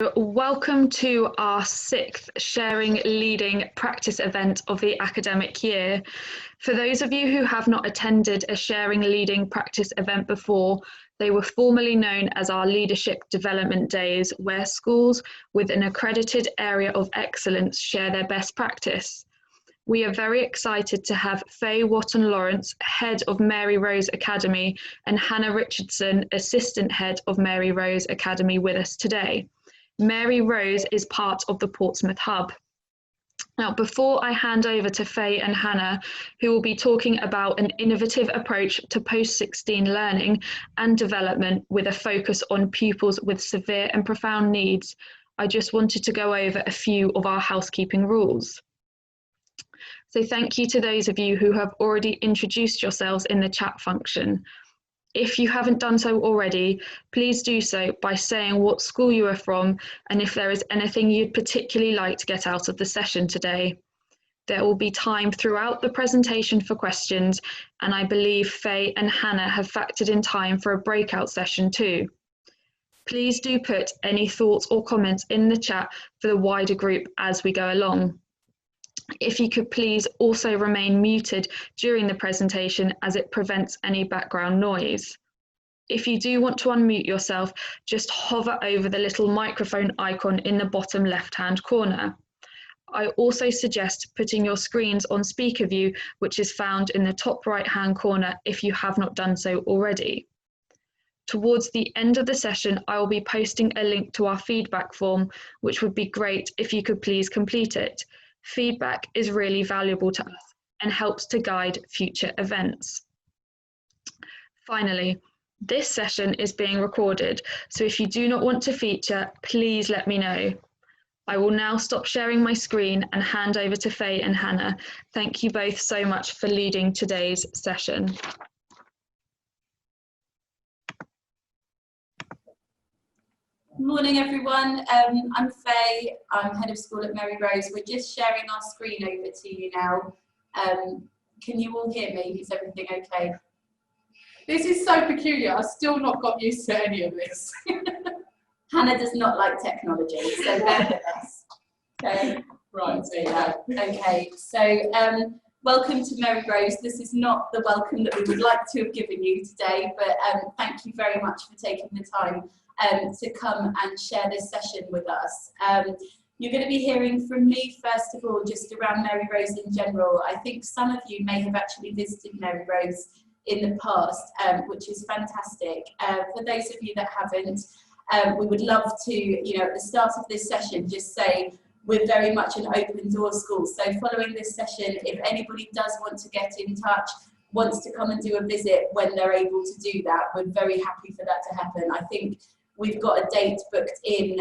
So welcome to our 6th Sharing Leading Practice event of the academic year. For those of you who have not attended a Sharing Leading Practice event before, they were formerly known as our Leadership Development Days, where schools with an accredited area of excellence share their best practice. We are very excited to have Faye Watton-Lawrence, Head of Mary Rose Academy, and Hannah Richardson, Assistant Head of Mary Rose Academy, with us today. Mary Rose is part of the Portsmouth Hub. Now, before I hand over to Faye and Hannah, who will be talking about an innovative approach to post-16 learning and development with a focus on pupils with severe and profound needs, I just wanted to go over a few of our housekeeping rules. So thank you to those of you who have already introduced yourselves in the chat function. If you haven't done so already, please do so by saying what school you are from and if there is anything you'd particularly like to get out of the session today. There will be time throughout the presentation for questions, and I believe Faye and Hannah have factored in time for a breakout session too. Please do put any thoughts or comments in the chat for the wider group as we go along. If you could please also remain muted during the presentation, as it prevents any background noise. If you do want to unmute yourself, just hover over the little microphone icon in the bottom left-hand corner. I also suggest putting your screens on speaker view, which is found in the top right-hand corner if you have not done so already. Towards the end of the session, I will be posting a link to our feedback form, which would be great if you could please complete it. Feedback is really valuable to us and helps to guide future events. Finally, this session is being recorded, so if you do not want to feature, please let me know. I will now stop sharing my screen and hand over to Faye and Hannah. Thank you both so much for leading today's session. Morning everyone, I'm Faye, I'm Head of School at Mary Rose. We're just sharing our screen over to you now. Can you all hear me? Is everything okay? This is so peculiar, I've still not got used to any of this. Hannah does not like technology, so bear with us. Okay. Right, okay, so welcome to Mary Rose. This is not the welcome that we would like to have given you today, but thank you very much for taking the time to come and share this session with us. You're going to be hearing from me first of all just around Mary Rose in general. I think some of you may have actually visited Mary Rose in the past, which is fantastic. For those of you that haven't, we would love to, at the start of this session, just say we're very much an open door school. So following this session, if anybody does want to get in touch, wants to come and do a visit when they're able to do that, we're very happy for that to happen. I think we've got a date booked in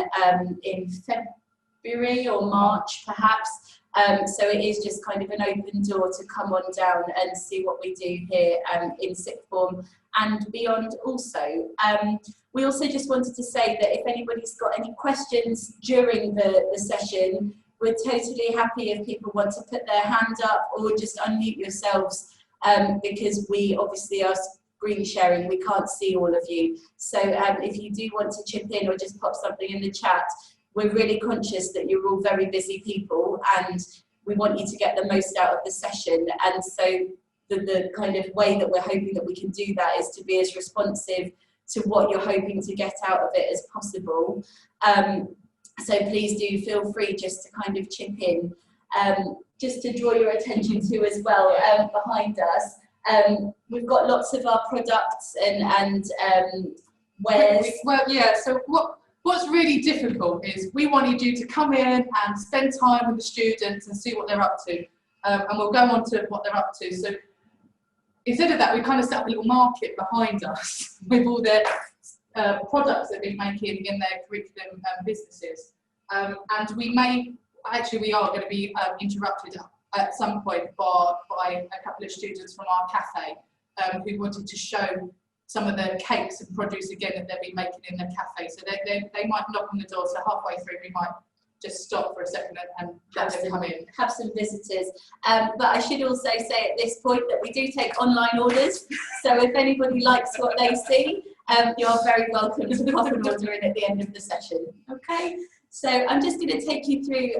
February or March, perhaps. So it is just kind of an open door to come on down and see what we do here in sixth form and beyond also. We also just wanted to say that if anybody's got any questions during the session, we're totally happy if people want to put their hand up or just unmute yourselves, because we obviously are screen sharing, we can't see all of you. So if you do want to chip in or just pop something in the chat, we're really conscious that you're all very busy people and we want you to get the most out of the session. And so the kind of way that we're hoping that we can do that is to be as responsive to what you're hoping to get out of it as possible. So please do feel free just to kind of chip in. Just to draw your attention to as well, behind us, we've got lots of our products and wares. Well, yeah, so what's really difficult is we wanted you to come in and spend time with the students and see what they're up to. And we'll go on to what they're up to. So instead of that, we kind of set up a little market behind us with all the products that they're making in their curriculum businesses. And we are going to be interrupted at some point by a couple of students from our cafe who wanted to show some of the cakes and produce again that they've been making in the cafe. So they might knock on the door, so halfway through we might just stop for a second and let them come in. Have some visitors. But I should also say at this point that we do take online orders. So if anybody likes what they see, you're very welcome to pop an order in at the end of the session. Okay. So I'm just going to take you through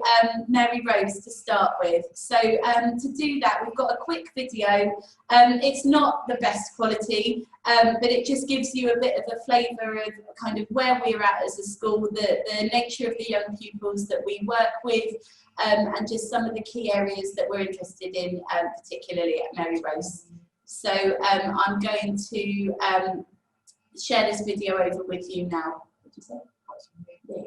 Mary Rose to start with. So to do that, we've got a quick video. It's not the best quality, but it just gives you a bit of a flavour of kind of where we're at as a school, the nature of the young pupils that we work with, and just some of the key areas that we're interested in, particularly at Mary Rose. So I'm going to share this video over with you now. What did you say? Yeah.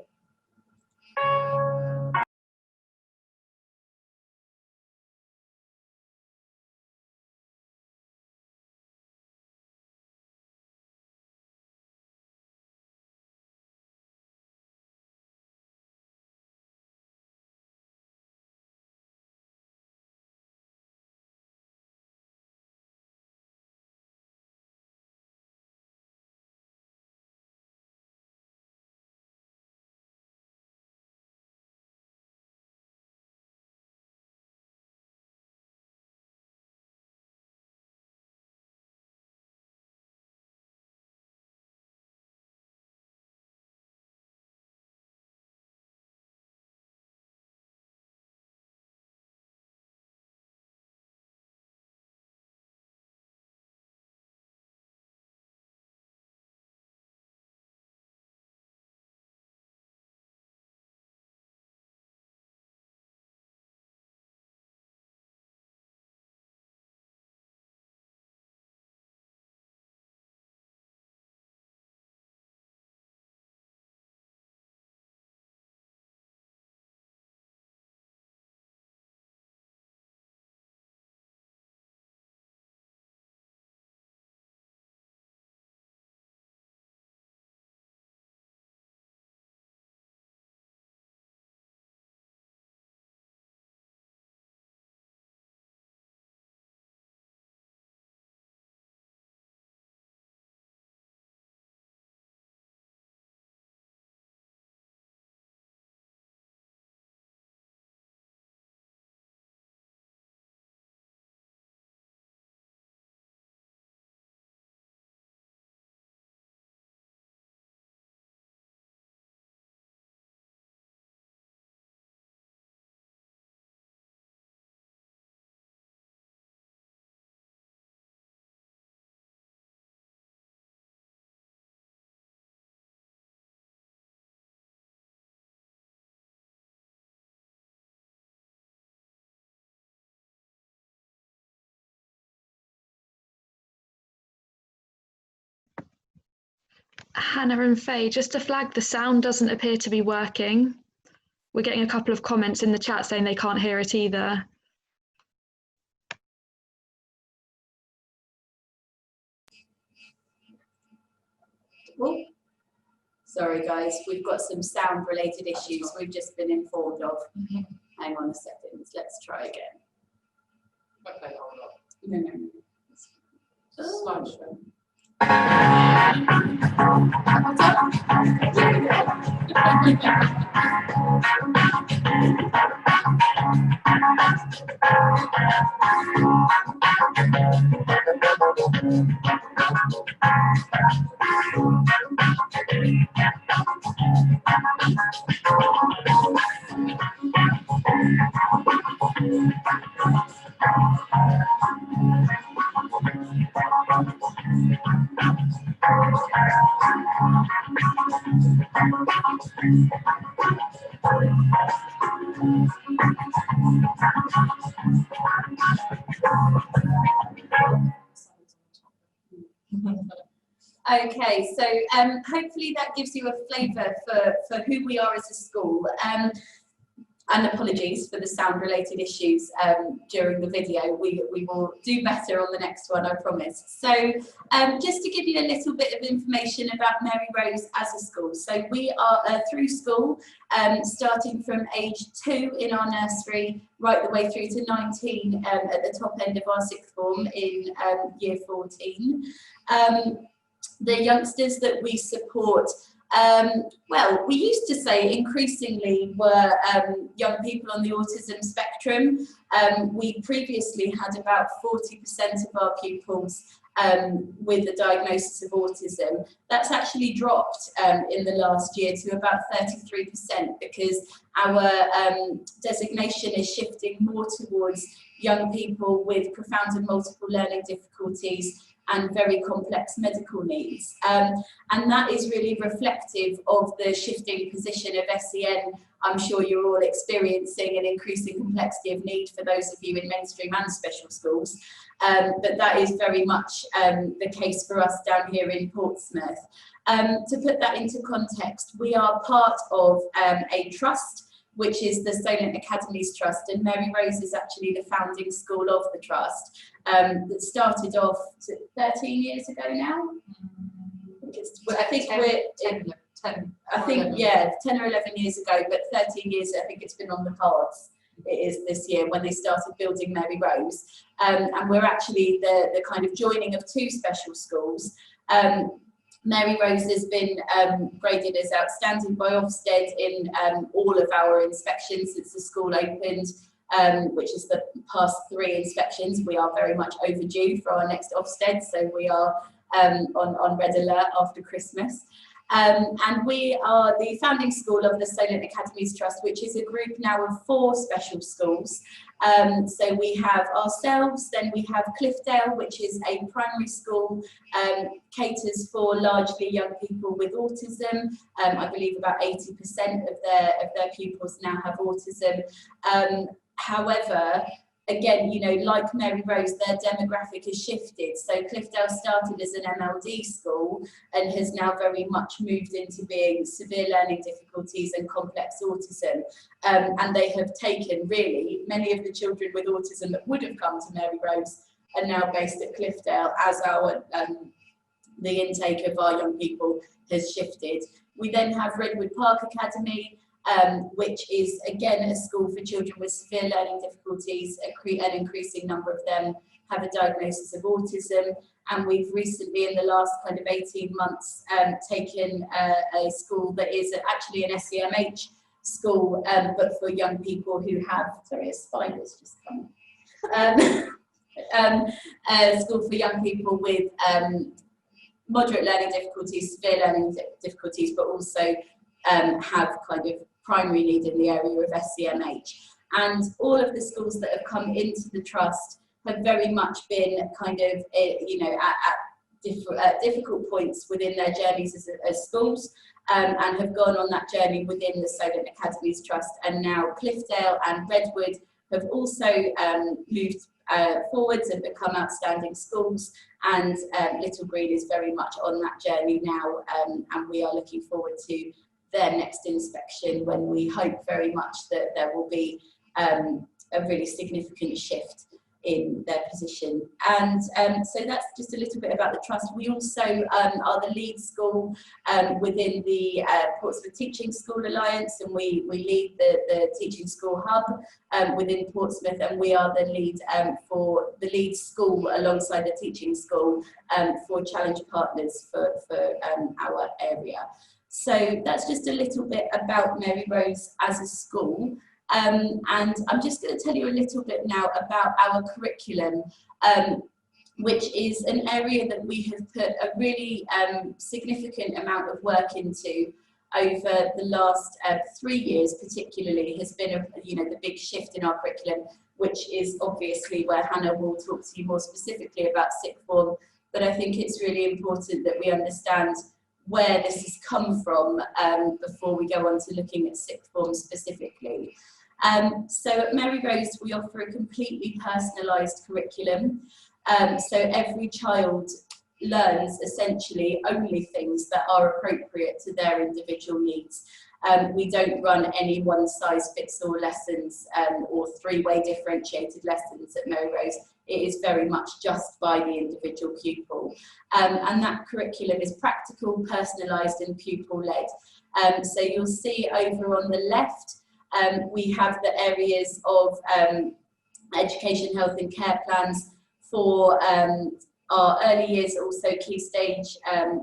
Hannah and Faye, just to flag, the sound doesn't appear to be working. We're getting a couple of comments in the chat saying they can't hear it either. Oh, sorry guys, we've got some sound related issues we've just been informed of. Hang on a second, let's try again. Okay, hold on. No. Slideshow. Okay, so hopefully that gives you a flavour for who we are as a school. And apologies for the sound related issues during the video. We will do better on the next one, I promise. So just to give you a little bit of information about Mary Rose as a school. So we are a through school, starting from age 2 in our nursery, right the way through to 19 at the top end of our sixth form in year 14. The youngsters that we support, well, we used to say increasingly were young people on the autism spectrum. We previously had about 40% of our pupils with the diagnosis of autism, that's actually dropped in the last year to about 33%, because our designation is shifting more towards young people with profound and multiple learning difficulties and very complex medical needs. And that is really reflective of the shifting position of SEN. I'm sure you're all experiencing an increasing complexity of need for those of you in mainstream and special schools. But that is very much the case for us down here in Portsmouth. To put that into context, we are part of a trust, which is the Solent Academies Trust, and Mary Rose is actually the founding school of the trust, that started off 13 years ago now. I think we're 10 or 11 years ago, but 13 years, I think it's been on the cards. It is this year when they started building Mary Rose, and we're actually the kind of joining of two special schools. Mary Rose has been graded as outstanding by Ofsted in all of our inspections since the school opened, which is the past 3 inspections. We are very much overdue for our next Ofsted, so we are on red alert after Christmas. And we are the founding school of the Solent Academies Trust, which is a group now of 4 special schools. So we have ourselves, then we have Cliffdale, which is a primary school, caters for largely young people with autism. I believe about 80% of their pupils now have autism. However, again, you know, like Mary Rose, their demographic has shifted. So Cliffdale started as an MLD school and has now very much moved into being severe learning difficulties and complex autism. And they have taken, really, many of the children with autism that would have come to Mary Rose are now based at Cliffdale, as our the intake of our young people has shifted. We then have Redwood Park Academy, which is again a school for children with severe learning difficulties. An increasing number of them have a diagnosis of autism, and we've recently, in the last kind of 18 months, taken a school that is actually an SEMH school, but for young people who have, sorry, a spider's just come. A school for young people with moderate learning difficulties, severe learning difficulties, but also have kind of primary need in the area of SEMH. And all of the schools that have come into the trust have very much been kind of, you know, at difficult points within their journeys as schools, and have gone on that journey within the Solent Academies Trust. And now Cliffdale and Redwood have also moved forwards and become outstanding schools, and Little Green is very much on that journey now, and we are looking forward to their next inspection, when we hope very much that there will be a really significant shift in their position. And so that's just a little bit about the trust. We also are the lead school within the Portsmouth Teaching School Alliance, and we lead the Teaching School Hub within Portsmouth, and we are the lead for the lead school alongside the Teaching School for Challenge Partners for our area. So that's just a little bit about Mary Rose as a school. And I'm just going to tell you a little bit now about our curriculum, which is an area that we have put a really significant amount of work into over the last 3 years. Particularly has been the big shift in our curriculum, which is obviously where Hannah will talk to you more specifically about sixth form. But I think it's really important that we understand where this has come from before we go on to looking at sixth form specifically. So at Mary Rose, we offer a completely personalised curriculum. So every child learns essentially only things that are appropriate to their individual needs. We don't run any one-size-fits-all lessons or three-way differentiated lessons at Mary Rose. It is very much just by the individual pupil. And that curriculum is practical, personalised and pupil-led. So you'll see over on the left, we have the areas of education, health and care plans for our early years, also key stage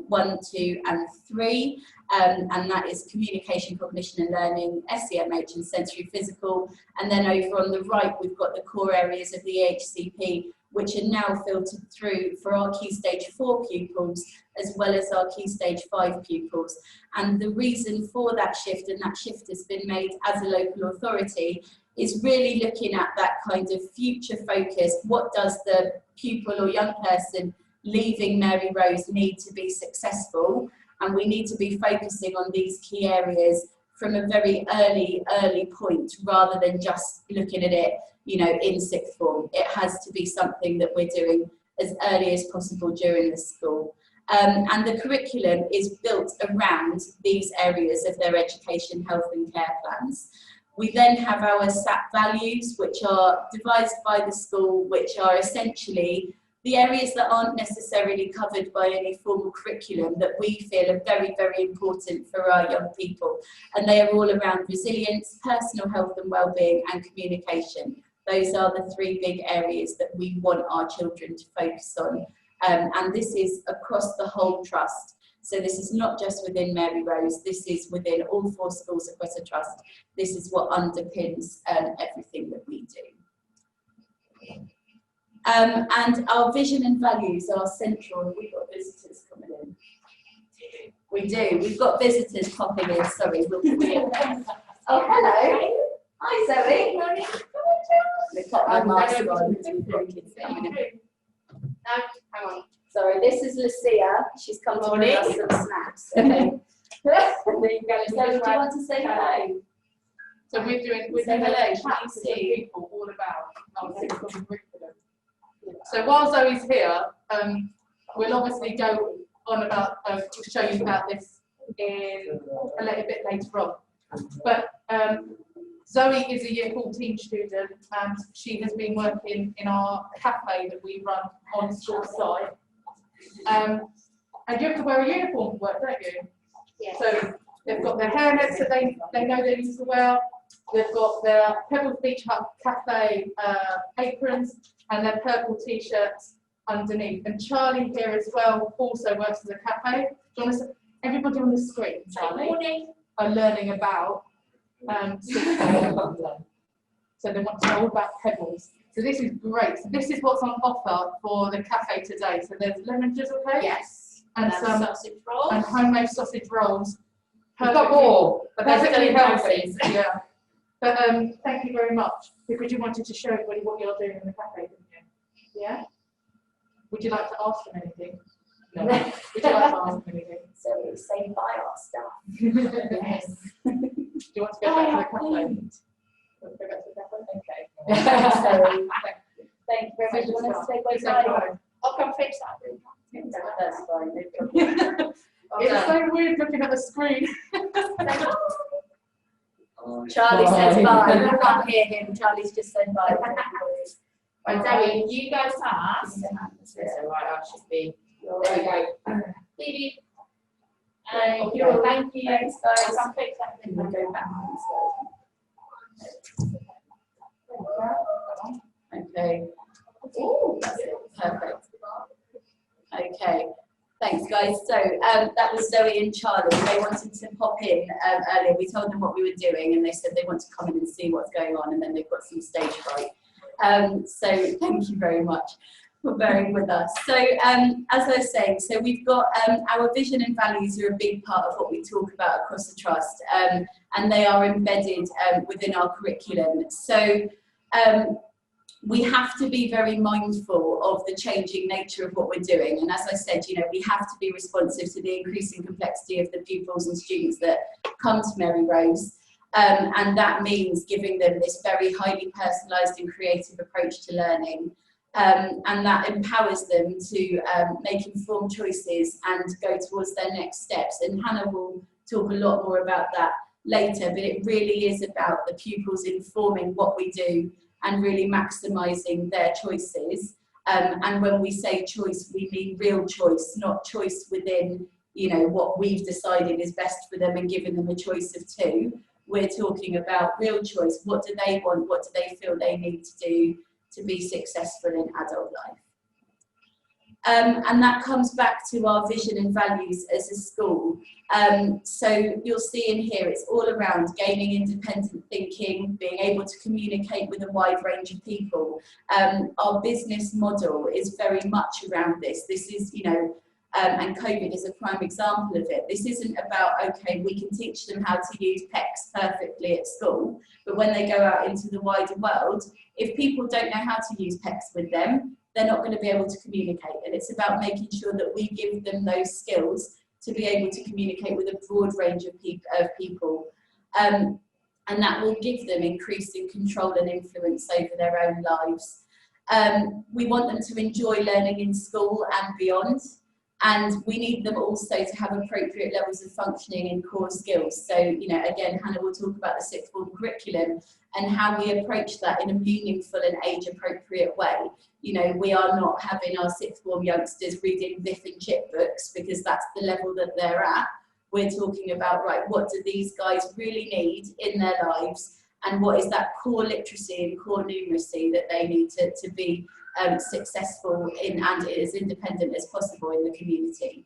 1, 2 and 3. And that is communication, cognition and learning, SEMH and sensory physical. And then over on the right, we've got the core areas of the EHCP, which are now filtered through for our Key Stage 4 pupils as well as our Key Stage 5 pupils. And the reason for that shift, and that shift has been made as a local authority, is really looking at that kind of future focus. What does the pupil or young person leaving Mary Rose need to be successful? And we need to be focusing on these key areas from a very early point, rather than just looking at it, you know, in sixth form. It has to be something that we're doing as early as possible during the school. And the curriculum is built around these areas of their education, health and care plans. We then have our Sap Values, which are devised by the school, which are essentially the areas that aren't necessarily covered by any formal curriculum that we feel are very, very important for our young people. And they are all around resilience, personal health and well-being, and communication. Those are the three big areas that we want our children to focus on. And this is across the whole trust. So this is not just within Mary Rose, this is within all 4 schools across the trust. This is what underpins everything that we do. And our vision and values are central. We've got visitors coming in. We do. We've got visitors popping in. Sorry, we'll be in. Oh, hello. Hi, Zoe. We've got my mask on. Kids coming in. No, hang on. Sorry, this is Lucia. She's come to bring us some snacks. Okay. There you go. So, do you want to say hello? So we're doing hello, chats with people all about our sixth form curriculum. So while Zoe's here, we'll obviously go on about, show you about this in a little bit later on. But Zoe is a year 14 student, and she has been working in our cafe that we run on school site. And you have to wear a uniform to work, don't you? Yes. So They've got their hairnets that they know they need to wear. They've got their Pebbles Beach Hut Cafe aprons and their purple t-shirts underneath. And Charlie here as well also works as a cafe. Do you want to, everybody on the screen, Charlie, are learning about so they want to know all about pebbles. So this is great. So this is what's on offer for the cafe today. So there's lemon drizzle cake. Yes. And some sausage rolls. and homemade sausage rolls. We've got more, but they're still Perfectly in healthy. process. Yeah. But thank you very much, because you wanted to show everybody what you're doing in the cafe, didn't you? Yeah? Would you like to ask them anything? No. Would you like to ask them anything? So we say buy our stuff. Yes. Do you want to go back to the cafe? Want to go back to the cafe? Okay. So, thank you very much. Do you want us to say bye-bye? I'll come fix that. That's fine. No problem. It's so weird looking at the screen. Charlie says bye. You can't hear him. Charlie's just said bye. Right, Zoe, you go fast. So right, I should be. There we go. Phoebe. Thank you. Thank you. Thanks, guys. I'll come fix that. We'll go back. Okay. Ooh, that's it. Perfect. Okay. Thanks, guys. So that was Zoe and Charlie. They wanted to pop in earlier. We told them what we were doing, and they said they want to come in and see what's going on, and then they've got some stage fright. So thank you very much for bearing with us. So as I was saying, so we've got our vision and values are a big part of what we talk about across the trust, and they are embedded within our curriculum. So we have to be very mindful of the changing nature of what we're doing. And as I said, you know, we have to be responsive to the increasing complexity of the pupils and students that come to Mary Rose. And that means giving them this very highly personalised and creative approach to learning. And that empowers them to make informed choices and go towards their next steps. And Hannah will talk a lot more about that later, but it really is about the pupils informing what we do and really maximising their choices. And when we say choice, we mean real choice, not choice within, you know, what we've decided is best for them and giving them a choice of two. We're talking about real choice. What do they want? What do they feel they need to do to be successful in adult And that comes back to our vision and values as a school. So you'll see in here, it's all around gaining independent thinking, being able to communicate with a wide range of people. Our business model is very much around this. This is, you know, and COVID is a prime example of it. This isn't about, okay, we can teach them how to use PECs perfectly at school, but when they go out into the wider world, if people don't know how to use PECs with them, they're not going to be able to communicate. And it's about making sure that we give them those skills to be able to communicate with a broad range of people. And that will give them increasing control and influence over their own lives. We want them to enjoy learning in school and beyond. And we need them also to have appropriate levels of functioning in core skills. So, you know, again, Hannah will talk about the sixth form curriculum and how we approach that in a meaningful and age-appropriate way. You know, we are not having our sixth form youngsters reading Biff and Chip books because that's the level that they're at. We're talking about, right, what do these guys really need in their lives? And what is that core literacy and core numeracy that they need to be successful in and as independent as possible in the community.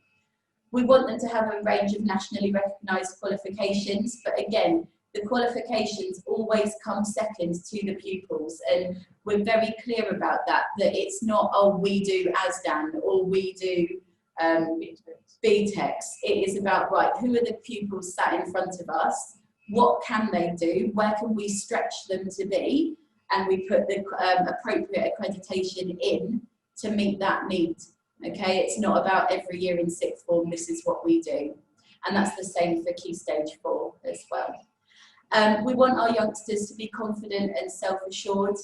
We want them to have a range of nationally recognised qualifications, but again, the qualifications always come second to the pupils, and we're very clear about that, that it's not, oh, we do ASDAN or we do BTECs. It is about, right, who are the pupils sat in front of us? What can they do? Where can we stretch them to be? And we put the appropriate accreditation in to meet that need. Okay, it's not about every year in sixth form, this is what we do. And that's the same for Key Stage 4 as well. We want our youngsters to be confident and self-assured,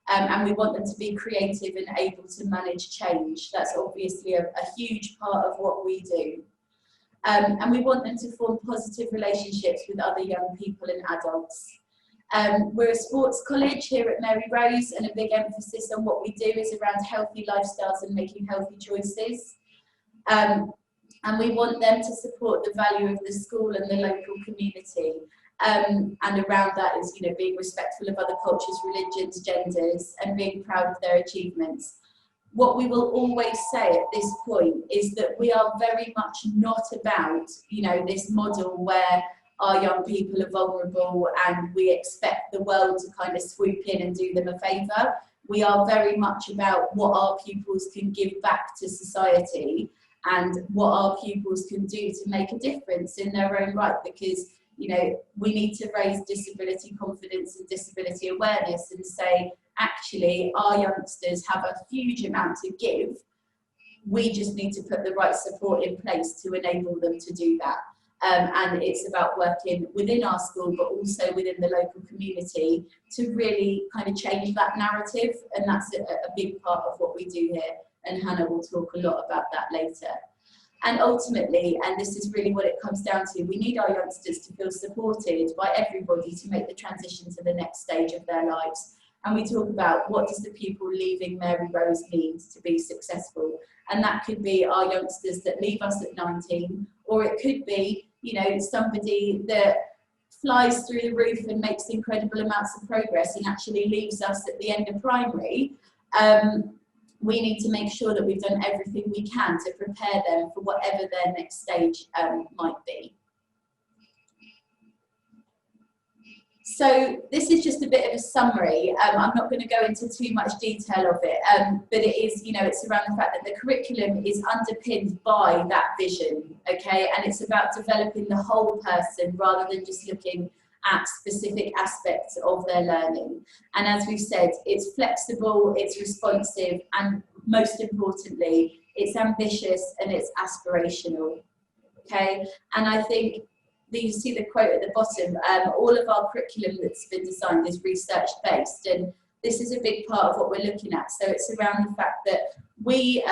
and we want them to be creative and able to manage change. That's obviously a huge part of what we do. And we want them to form positive relationships with other young people and adults. We're a sports college here at Mary Rose, and a big emphasis on what we do is around healthy lifestyles and making healthy choices. And we want them to support the value of the school and the local community. And around that is, you know, being respectful of other cultures, religions, genders, and being proud of their achievements. What we will always say at this point is that we are very much not about, you know, this model where our young people are vulnerable and we expect the world to kind of swoop in and do them a favour. We are very much about what our pupils can give back to society and what our pupils can do to make a difference in their own right, because, you know, we need to raise disability confidence and disability awareness and say, actually, our youngsters have a huge amount to give. We just need to put the right support in place to enable them to do that. And it's about working within our school, but also within the local community to really kind of change that narrative. And that's a big part of what we do here. And Hannah will talk a lot about that later. And ultimately, and this is really what it comes down to, we need our youngsters to feel supported by everybody to make the transition to the next stage of their lives. And we talk about what does the pupil leaving Mary Rose need to be successful. And that could be our youngsters that leave us at 19, or it could be, you know, somebody that flies through the roof and makes incredible amounts of progress and actually leaves us at the end of primary. We need to make sure that we've done everything we can to prepare them for whatever their next stage might be. So this is just a bit of a summary. I'm not going to go into too much detail of it, but it is, you know, it's around the fact that the curriculum is underpinned by that vision, okay? And it's about developing the whole person rather than just looking at specific aspects of their learning. And as we've said, it's flexible, it's responsive, and most importantly, it's ambitious and it's aspirational, okay? And I think you see the quote at the bottom, all of our curriculum that's been designed is research based, and this is a big part of what we're looking at. So it's around the fact that we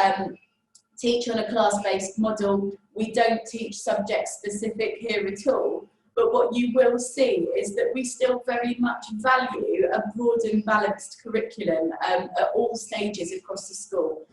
teach on a class-based model. We don't teach subject specific here at all, but what you will see is that we still very much value a broad and balanced curriculum at all stages across the school.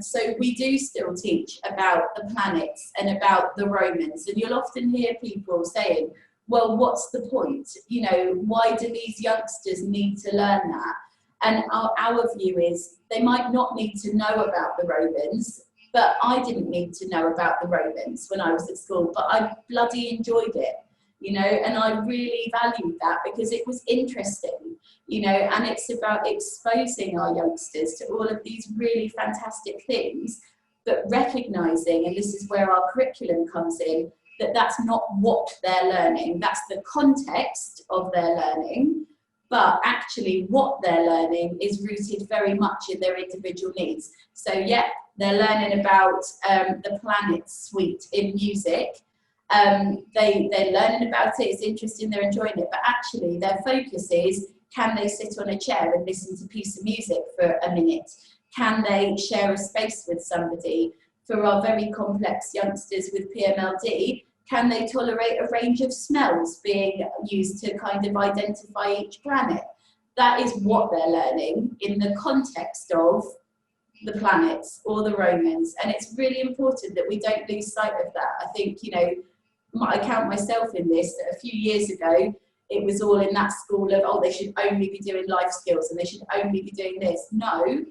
So we do still teach about the planets and about the Romans, and you'll often hear people saying, well, what's the point? You know, why do these youngsters need to learn that? And our view is they might not need to know about the Romans, but I didn't need to know about the Romans when I was at school, but I bloody enjoyed it, you know, and I really valued that because it was interesting, you know, and it's about exposing our youngsters to all of these really fantastic things, but recognising, and this is where our curriculum comes in, that that's not what they're learning, that's the context of their learning, but actually what they're learning is rooted very much in their individual needs. So yeah, they're learning about the Planet Suite in music. They're learning about it, it's interesting, they're enjoying it, but actually their focus is, can they sit on a chair and listen to a piece of music for a minute? Can they share a space with somebody? For our very complex youngsters with PMLD, can they tolerate a range of smells being used to kind of identify each planet? That is what they're learning in the context of the planets or the Romans. And it's really important that we don't lose sight of that. I think, you know, I count myself in this, that a few years ago, it was all in that school of, oh, they should only be doing life skills and they should only be doing this. No,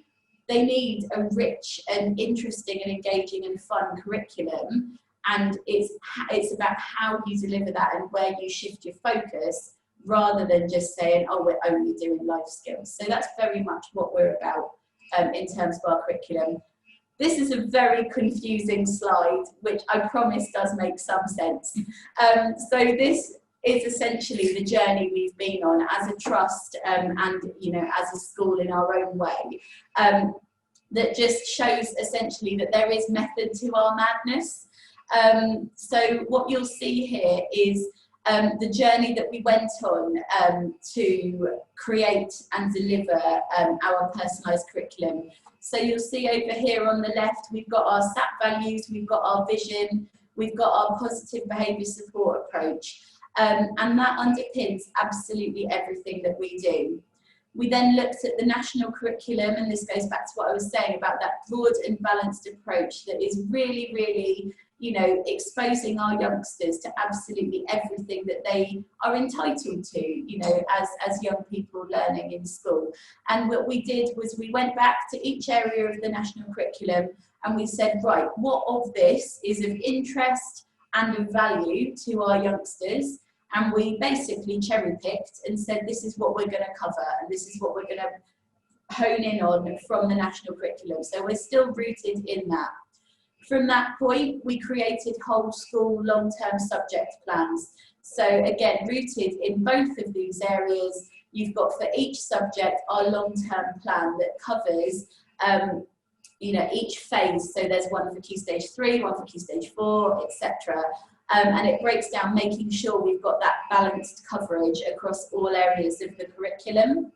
they need a rich and interesting and engaging and fun curriculum. And it's about how you deliver that and where you shift your focus, rather than just saying, oh, we're only doing life skills. So that's very much what we're about in terms of our curriculum. This is a very confusing slide, which I promise does make some sense. So this is essentially the journey we've been on as a trust and, you know, as a school in our own way, that just shows essentially that there is method to our madness. So what you'll see here is the journey that we went on to create and deliver our personalised curriculum. So you'll see over here on the left, we've got our Sap Values, we've got our vision, we've got our positive behaviour support approach, and that underpins absolutely everything that we do. We then looked at the national curriculum, and this goes back to what I was saying about that broad and balanced approach that is really, really, you know, exposing our youngsters to absolutely everything that they are entitled to, you know, as young people learning in school. And what we did was we went back to each area of the national curriculum and we said, right, what of this is of interest and of value to our youngsters? And we basically cherry picked and said, this is what we're going to cover and this is what we're going to hone in on from the national curriculum. So we're still rooted in that. From that point, we created whole school long-term subject plans. So again, rooted in both of these areas, you've got for each subject our long-term plan that covers you know, each phase. So there's one for Key Stage 3, one for Key Stage 4, etc. And it breaks down making sure we've got that balanced coverage across all areas of the curriculum.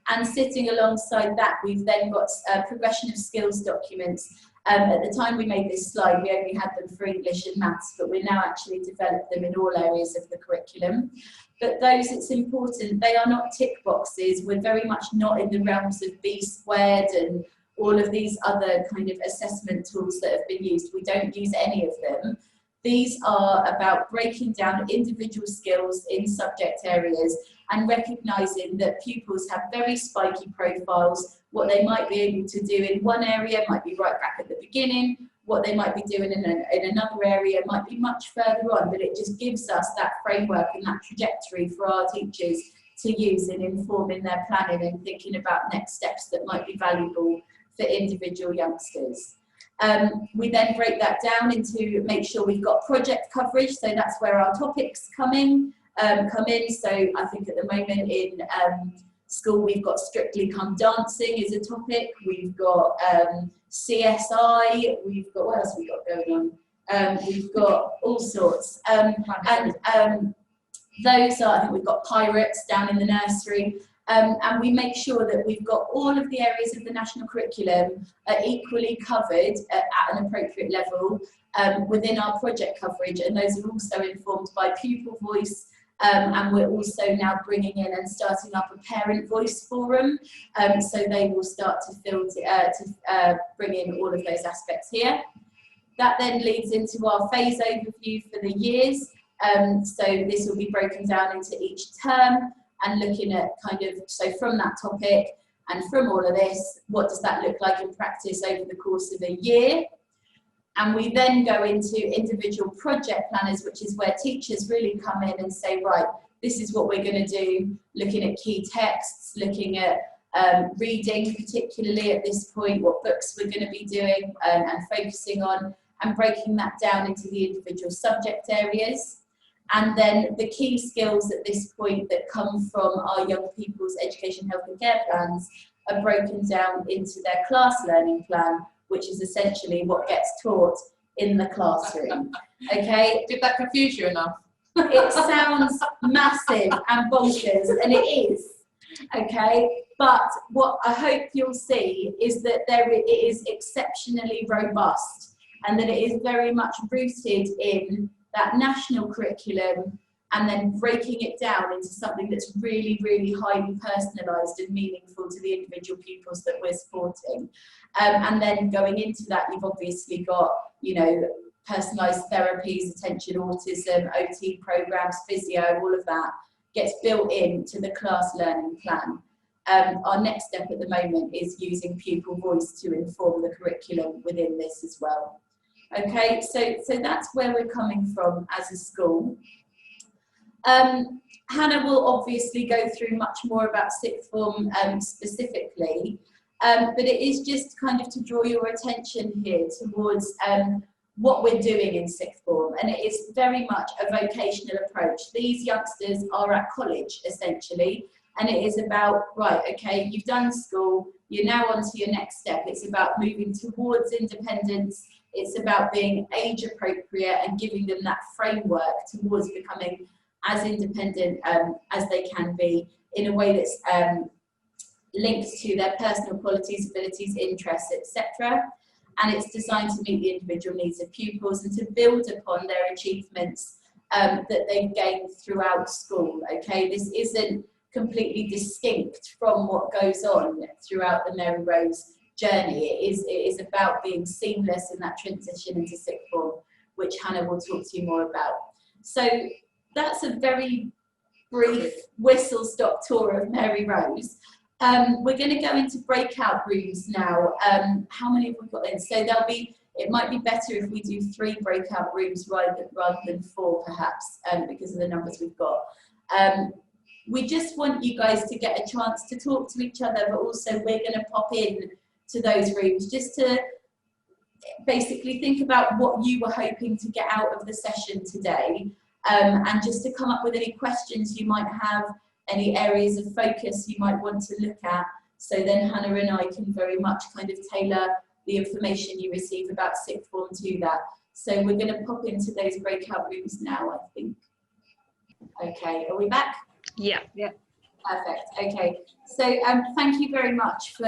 And sitting alongside that, we've then got progression of skills documents. At the time we made this slide, we only had them for English and maths, but we're now actually developed them in all areas of the curriculum. But those, it's important, they are not tick boxes. We're very much not in the realms of B squared and all of these other kind of assessment tools that have been used. We don't use any of them. These are about breaking down individual skills in subject areas and recognising that pupils have very spiky profiles. What they might be able to do in one area might be right back at the beginning. What they might be doing in another area might be much further on, but it just gives us that framework and that trajectory for our teachers to use in informing their planning and thinking about next steps that might be valuable for individual youngsters. We then break that down into make sure we've got project coverage, so that's where our topics come in. So I think at the moment in school we've got Strictly Come Dancing as a topic, we've got CSI, we've got, what else have we got going on? We've got all sorts. Those are, I think we've got Pirates down in the nursery. And we make sure that we've got all of the areas of the national curriculum equally covered at an appropriate level within our project coverage, and those are also informed by pupil voice, and we're also now bringing in and starting up a parent voice forum, so they will start to bring in all of those aspects here. That then leads into our phase overview for the years, so this will be broken down into each term, and looking at kind of, so from that topic and from all of this, what does that look like in practice over the course of a year? And we then go into individual project planners, which is where teachers really come in and say, right, this is what we're going to do, looking at key texts, looking at reading, particularly at this point, what books we're going to be doing and focusing on, and breaking that down into the individual subject areas. And then the key skills at this point that come from our young people's education, health and care plans are broken down into their class learning plan, which is essentially what gets taught in the classroom. Okay? Did that confuse you enough? It sounds massive and bonkers, and it is. Okay? But what I hope you'll see is that it is exceptionally robust, and that it is very much rooted in that national curriculum, and then breaking it down into something that's really, really highly personalised and meaningful to the individual pupils that we're supporting. And then going into that, you've obviously got, you know, personalised therapies, attention, autism, OT programmes, physio, all of that gets built into the class learning plan. Our next step at the moment is using pupil voice to inform the curriculum within this as well. Okay, so that's where we're coming from as a school. Hannah will obviously go through much more about sixth form specifically, but it is just kind of to draw your attention here towards what we're doing in sixth form, and it is very much a vocational approach. These youngsters are at college essentially, and it is about, right, okay, you've done school, you're now on to your next step. It's about moving towards independence. It's about being age appropriate and giving them that framework towards becoming as independent as they can be, in a way that's linked to their personal qualities, abilities, interests, etc. And it's designed to meet the individual needs of pupils and to build upon their achievements that they've gained throughout school. Okay, this isn't completely distinct from what goes on throughout the Mary Rose journey. It is about being seamless in that transition into sixth form, which Hannah will talk to you more about. So that's a very brief whistle-stop tour of Mary Rose. We're going to go into breakout rooms now. How many have we got in? So there'll be, it might be better if we do 3 breakout rooms rather than 4 perhaps, because of the numbers we've got. We just want you guys to get a chance to talk to each other, but also we're going to pop in to those rooms just to basically think about what you were hoping to get out of the session today, and just to come up with any questions you might have, any areas of focus you might want to look at, so then Hannah and I can very much kind of tailor the information you receive about sixth form to that. So we're going to pop into those breakout rooms now, I think. Okay, are we back? Yeah. Yeah. Perfect. Okay. So thank you very much for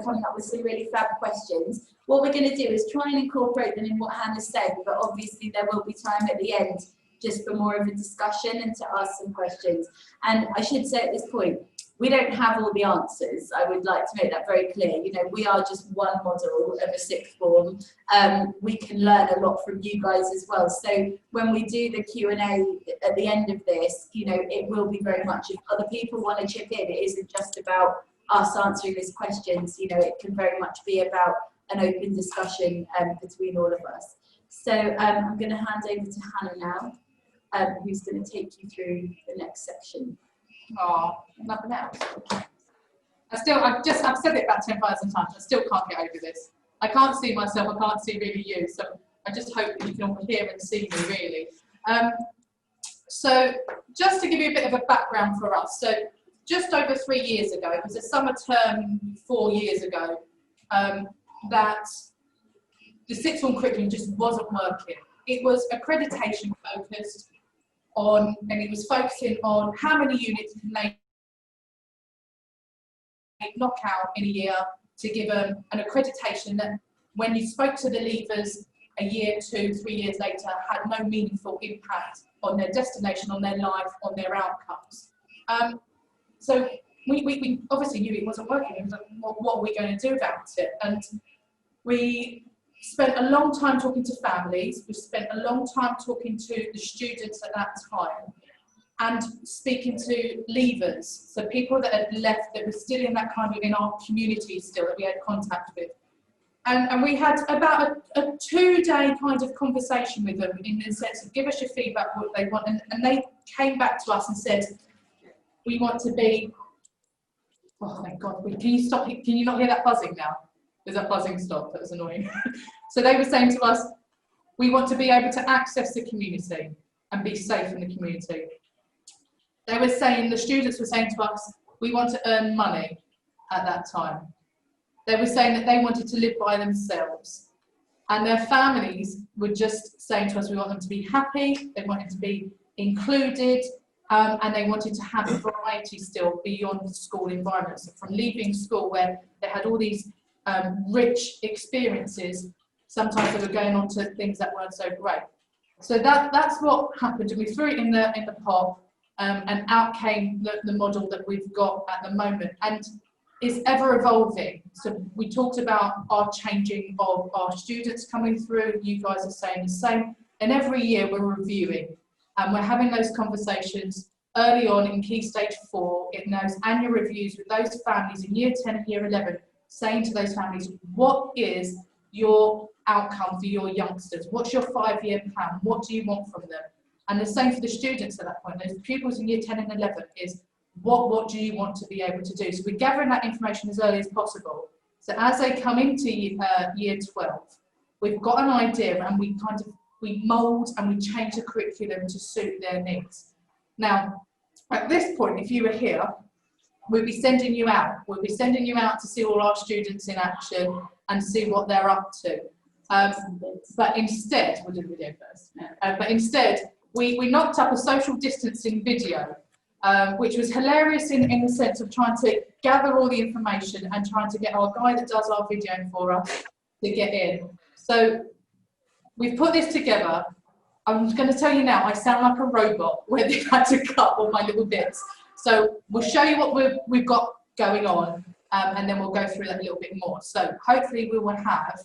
coming up with some really fab questions. What we're going to do is try and incorporate them in what Hannah said, but obviously there will be time at the end just for more of a discussion and to ask some questions. And I should say at this point, we don't have all the answers. I would like to make that very clear. You know, we are just one model of a sixth form. We can learn a lot from you guys as well. So when we do the Q&A at the end of this, you know, it will be very much, if other people want to chip in, it isn't just about us answering these questions. You know, it can very much be about an open discussion between all of us. So I'm going to hand over to Hannah now, who's going to take you through the next section. Oh, nothing else. I've said it about 10,000 times. I still can't get over this. I can't see myself. I can't see really you. So I just hope that you can all hear and see me really. So just to give you a bit of a background for us. So just over 3 years ago, it was a summer term 4 years ago, that the sixth form curriculum just wasn't working. It was accreditation focused on, and it was focusing on how many units can they knock out in a year to give them an accreditation that when you spoke to the leavers a year, 2, 3 years later, had no meaningful impact on their destination, on their life, on their outcomes. So we obviously knew it wasn't working. It was like, what are we going to do about it? And we spent a long time talking to families. We spent a long time talking to the students at that time and speaking to leavers, so people that had left that were still in that kind of, in our community still, that we had contact with. And we had about a 2-day kind of conversation with them in the sense of give us your feedback, what they want. And they came back to us and said, we want to be, oh my God, can you stop, can you not hear that buzzing now? Does that buzzing stop? That was annoying. So they were saying to us, we want to be able to access the community and be safe in the community. They were saying, the students were saying to us, we want to earn money at that time. They were saying that they wanted to live by themselves. And their families were just saying to us, we want them to be happy, they wanted to be included, and they wanted to have a variety still beyond the school environment. So from leaving school where they had all these rich experiences, sometimes they were going on to things that weren't so great. So that's what happened. And we threw it in the pot, and out came the model that we've got at the moment. And it's ever evolving. So we talked about our changing of our students coming through. You guys are saying the same. And every year we're reviewing, and we're having those conversations early on in Key Stage 4 in those annual reviews with those families in Year 10 and Year 11, saying to those families, what is your outcome for your youngsters? What's your 5-year plan? What do you want from them? And the same for the students at that point. Those pupils in Year 10 and 11 is, what do you want to be able to do? So we're gathering that information as early as possible. So as they come into Year 12, we've got an idea, and we mould and we change the curriculum to suit their needs. Now, at this point, if you were here, we'd be sending you out. We'll be sending you out to see all our students in action and see what they're up to. But instead, we'll do the video first. But instead, we knocked up a social distancing video, which was hilarious in the sense of trying to gather all the information and trying to get our guy that does our videoing for us to get in. So we've put this together. I'm going to tell you now, I sound like a robot where they've had to cut all my little bits. So we'll show you what we've got going on, and then we'll go through that a little bit more. So hopefully we will have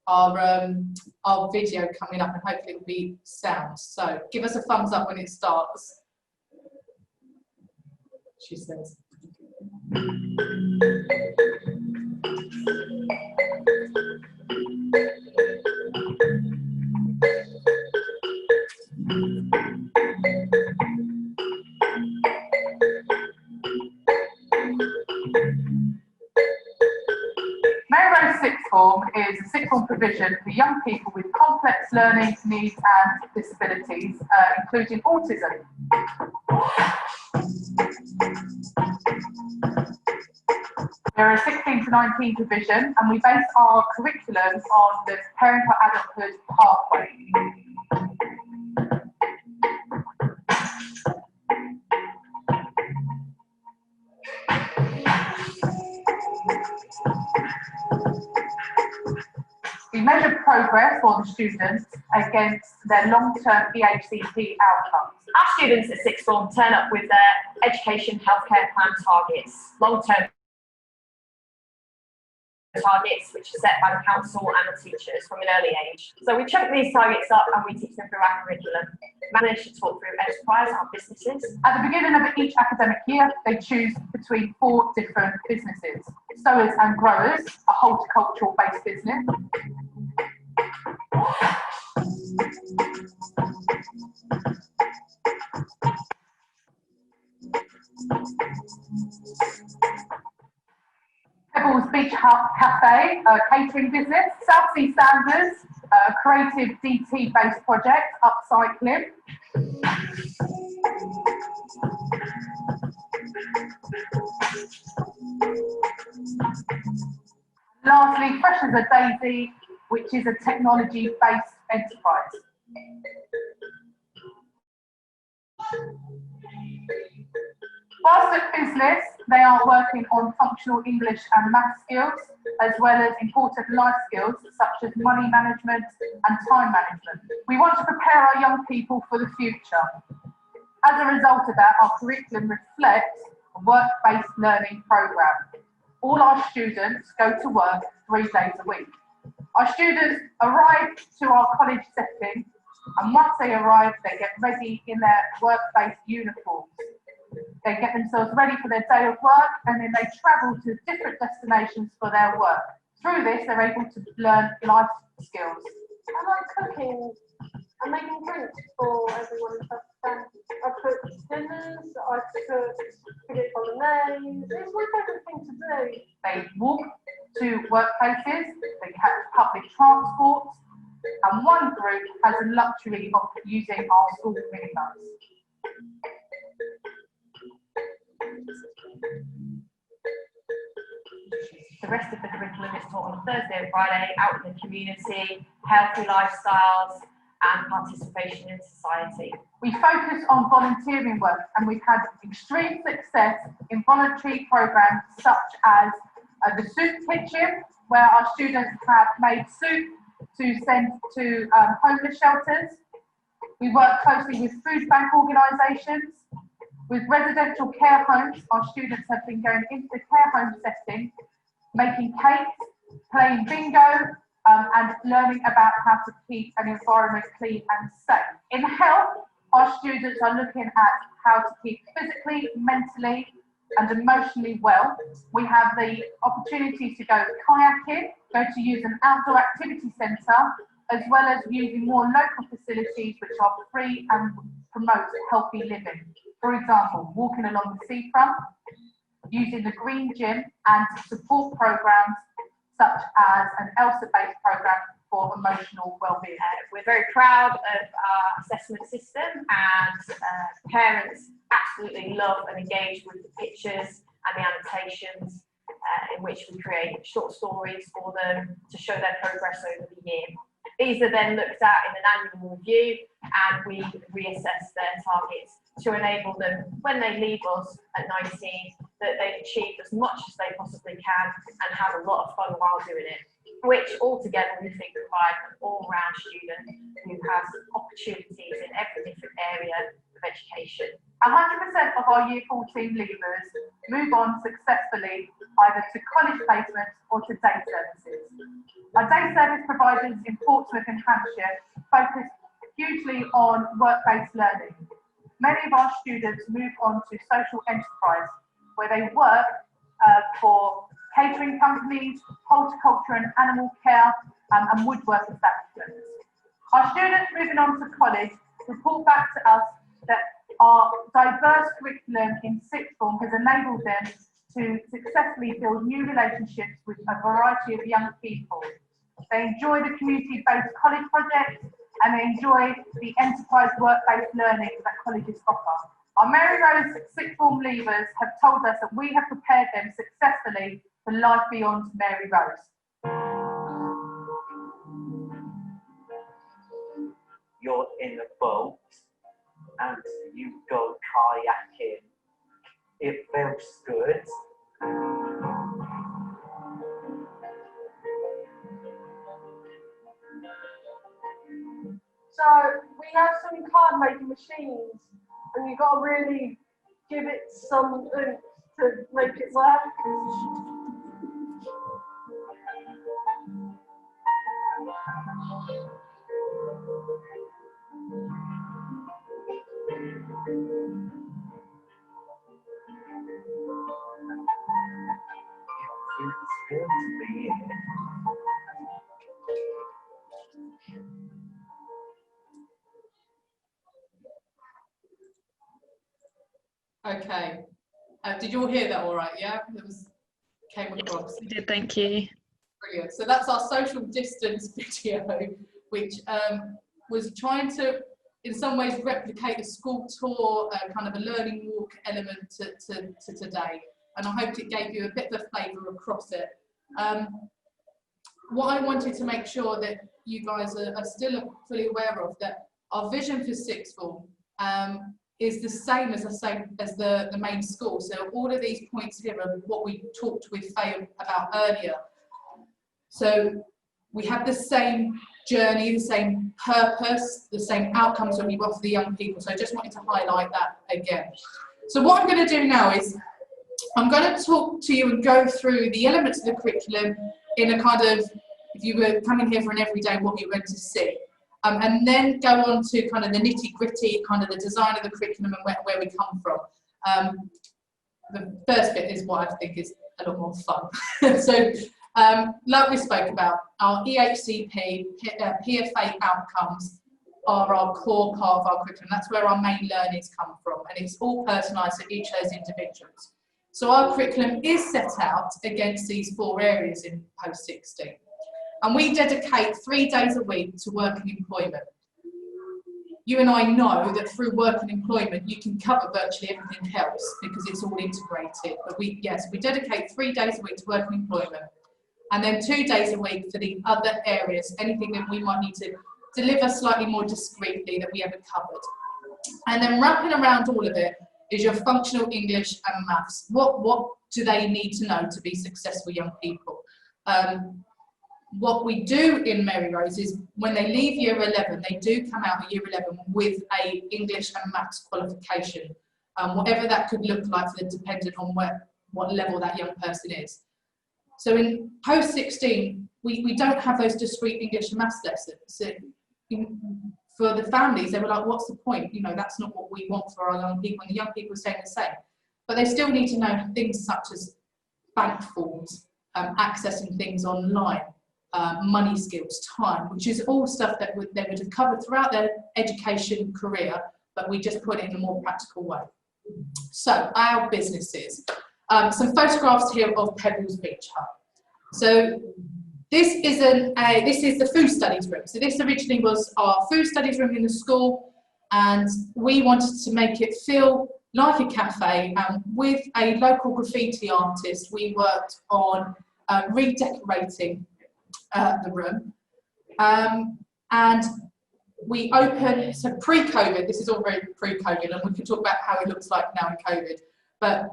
our video coming up, and hopefully it will be sound. So give us a thumbs up when it starts. She says. Melrose Sixth Form is a sixth form provision for young people with complex learning needs and disabilities, including autism. We're a 16 to 19 provision, and we base our curriculum on the parenthood adulthood pathway. We measure progress for the students against their long-term EHCP outcomes. Our students at sixth form turn up with their education healthcare plan targets, long-term targets which are set by the council and the teachers from an early age. So we chunk these targets up and we teach them through our curriculum. Manage to talk through enterprise, our businesses. At the beginning of each academic year, they choose between 4 different businesses. Sowers and Growers, a horticultural based business. Pebbles Beach Cafe, a catering business. South Sea Sanders, a creative DT based project, upcycling. Lastly, Fresh as a Daisy, which is a technology based enterprise. Whilst at business, they are working on functional English and math skills, as well as important life skills such as money management and time management. We want to prepare our young people for the future. As a result of that, our curriculum reflects a work-based learning programme. All our students go to work 3 days a week. Our students arrive to our college setting, and once they arrive, they get ready in their work-based uniforms. They get themselves ready for their day of work, and then they travel to different destinations for their work. Through this, they're able to learn life skills. I like cooking and making drinks for everyone. I cook dinners, I cook spaghetti bolognese. It's my favourite thing to do. They walk to workplaces, they catch public transport, and one group has the luxury of using our school minibus. The rest of the curriculum is taught on a Thursday and Friday, out in the community, healthy lifestyles and participation in society. We focus on volunteering work, and we've had extreme success in voluntary programs such as the soup kitchen, where our students have made soup to send to homeless shelters. We work closely with food bank organisations. With residential care homes, our students have been going into the care home setting, making cakes, playing bingo, and learning about how to keep an environment clean and safe. In health, our students are looking at how to keep physically, mentally and emotionally well. We have the opportunity to go kayaking, go to use an outdoor activity centre, as well as using more local facilities which are free and promote healthy living. For example, walking along the seafront, using the green gym and support programs such as an ELSA-based program for emotional well-being. We're very proud of our assessment system, and parents absolutely love and engage with the pictures and the annotations in which we create short stories for them to show their progress over the year. These are then looked at in an annual review, and we reassess their targets to enable them, when they leave us at 19, that they've achieved as much as they possibly can and had a lot of fun while doing it, which altogether we think provides an all-round student who has opportunities in every different area of education. 100% of our Year 14 leavers move on successfully either to college placements or to day services. Our day service providers in Portsmouth and Hampshire focus hugely on work-based learning. Many of our students move on to social enterprise, where they work for catering companies, horticulture and animal care, and woodwork establishments. Our students moving on to college report back to us that our diverse curriculum in sixth form has enabled them to successfully build new relationships with a variety of young people. They enjoy the community-based college projects, and they enjoy the enterprise work-based learning that colleges offer. Our Mary Rose sixth form leavers have told us that we have prepared them successfully for life beyond Mary Rose. You're in a boat and you go kayaking. It feels good. So we have some card making machines, and you've got to really give it some oomph to make it work. It's good to be here. Okay. Did you all hear that all right? Yeah? It came across. We did, thank you. Brilliant. So that's our social distance video, which was trying to, in some ways, replicate a school tour, kind of a learning walk element to today. And I hoped it gave you a bit of a flavour across it. What I wanted to make sure that you guys are still fully aware of, that our vision for sixth form is the same as the main school. So all of these points here are what we talked with Faye about earlier. So we have the same journey, the same purpose, the same outcomes when we offer the young people. So I just wanted to highlight that again. So what I'm going to do now is I'm going to talk to you and go through the elements of the curriculum in a kind of, if you were coming here for an everyday, what you're going to see. And then go on to kind of the nitty-gritty, kind of the design of the curriculum and where we come from. The first bit is what I think is a lot more fun. So Like we spoke about, our EHCP, PFA outcomes are our core part of our curriculum. That's where our main learnings come from, and it's all personalised to each of those individuals. So our curriculum is set out against these 4 areas in post-16. And we dedicate 3 days a week to work and employment. You and I know that through work and employment, you can cover virtually everything else because it's all integrated. But we dedicate 3 days a week to work and employment, and then 2 days a week for the other areas, anything that we might need to deliver slightly more discreetly that we haven't covered. And then wrapping around all of it is your functional English and maths. What do they need to know to be successful young people? What we do in Mary Rose is when they leave year 11, they do come out of year 11 with a English and maths qualification, whatever that could look like for them, depending on what level that young person is. So in post-16, we don't have those discrete English and maths lessons. So for the families, they were like, what's the point? You know, that's not what we want for our young people, and the young people are saying the same. But they still need to know things such as bank forms, accessing things online, money skills, time, which is all stuff that they would have covered throughout their education career, but we just put it in a more practical way. So our businesses, some photographs here of Pebbles Beach Hub. So this is the food studies room. So this originally was our food studies room in the school, and we wanted to make it feel like a cafe. With a local graffiti artist, we worked on redecorating the room, and we opened, so pre-COVID, this is all very pre-COVID, and we can talk about how it looks like now in COVID, but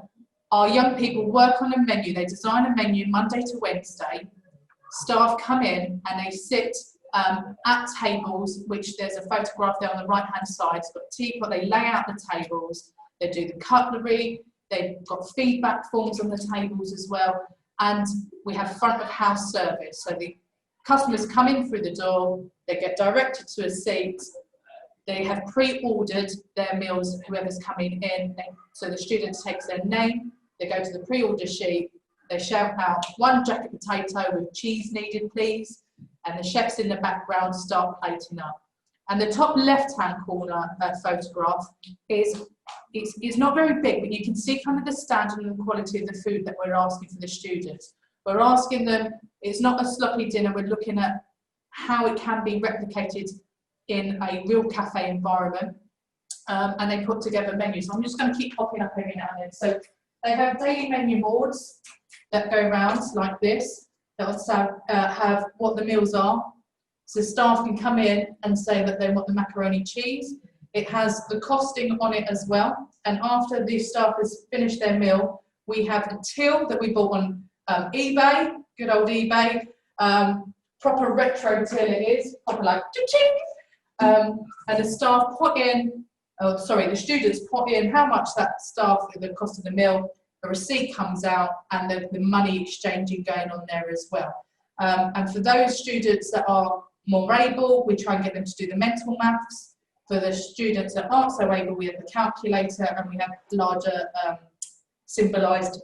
our young people work on a menu. They design a menu Monday to Wednesday. Staff come in and they sit at tables, which there's a photograph there on the right hand side. It's got a teapot, they lay out the tables, they do the cutlery, they've got feedback forms on the tables as well, and we have front of house service. So the customers come in through the door, they get directed to a seat, they have pre-ordered their meals, whoever's coming in, so the student takes their name, they go to the pre-order sheet, they shout out 1 jacket potato with cheese needed please, and the chefs in the background start plating up. And the top left-hand corner photograph is, it's not very big, but you can see kind of the standard and the quality of the food that we're asking for the students. We're asking them, it's not a sloppy dinner, we're looking at how it can be replicated in a real cafe environment, and they put together menus. So I'm just going to keep popping up every now and then. So they have daily menu boards that go around like this. They'll also have what the meals are. So staff can come in and say that they want the macaroni cheese. It has the costing on it as well. And after the staff has finished their meal, we have a till that we bought on eBay, good old eBay, proper retro till it is, proper like cha-ching. And the staff put in, the students put in how much that staff, the cost of the meal, a receipt comes out, and the money exchanging going on there as well. And for those students that are more able, we try and get them to do the mental maths. For the students that aren't so able, we have the calculator, and we have larger symbolised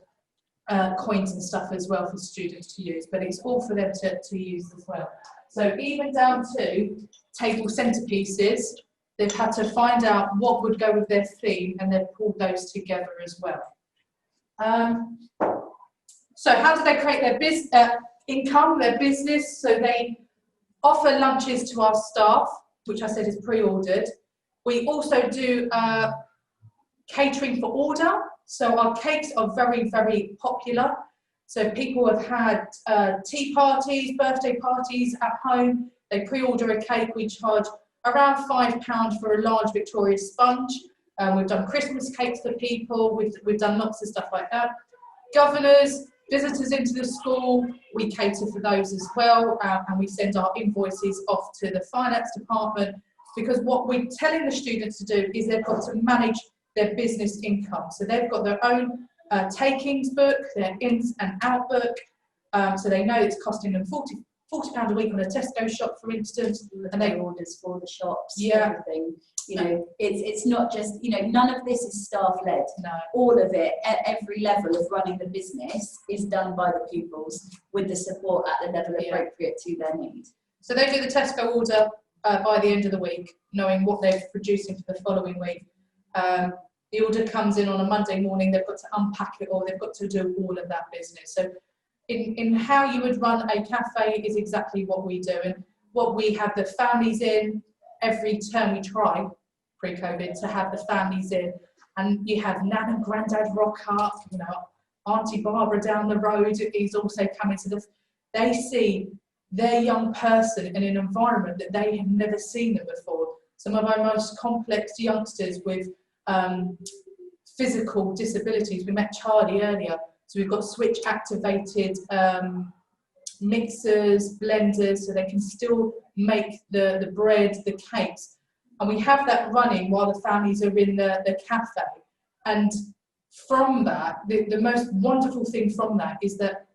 coins and stuff as well for students to use, but it's all for them to use as well. So even down to table centerpieces, they've had to find out what would go with their theme, and they've pulled those together as well. So how do they create their income, their business? So they offer lunches to our staff, which I said is pre-ordered. We also do catering for order. So our cakes are very, very popular. So people have had tea parties, birthday parties at home. They pre-order a cake. We charge around £5 for a large Victoria sponge. We've done Christmas cakes for people. We've done lots of stuff like that. Governors, visitors into the school, we cater for those as well. And we send our invoices off to the finance department, because what we're telling the students to do is they've got to manage their business income. So they've got their own takings book, their ins and out book. So they know it's costing them £40 a week on a Tesco shop, for instance, and they orders for the shops, yeah, everything. You know, it's not just, you know, none of this is staff led. no, all of it at every level of running the business is done by the pupils with the support at the level appropriate to their need. So they do the Tesco order by the end of the week, knowing what they're producing for the following week. The order comes in on a Monday morning, they've got to unpack it all, they've got to do all of that business. So in how you would run a cafe is exactly what we do. And what we have the families in, every term we try, pre-COVID, to have the families in. And you have Nan and Grandad rock up, you know, Auntie Barbara down the road is also coming to they see their young person in an environment that they have never seen them before. Some of our most complex youngsters with physical disabilities. We met Charlie earlier, so we've got switch activated mixers, blenders, so they can still make the bread, the cakes, and we have that running while the families are in the cafe. And from that, the most wonderful thing from that is that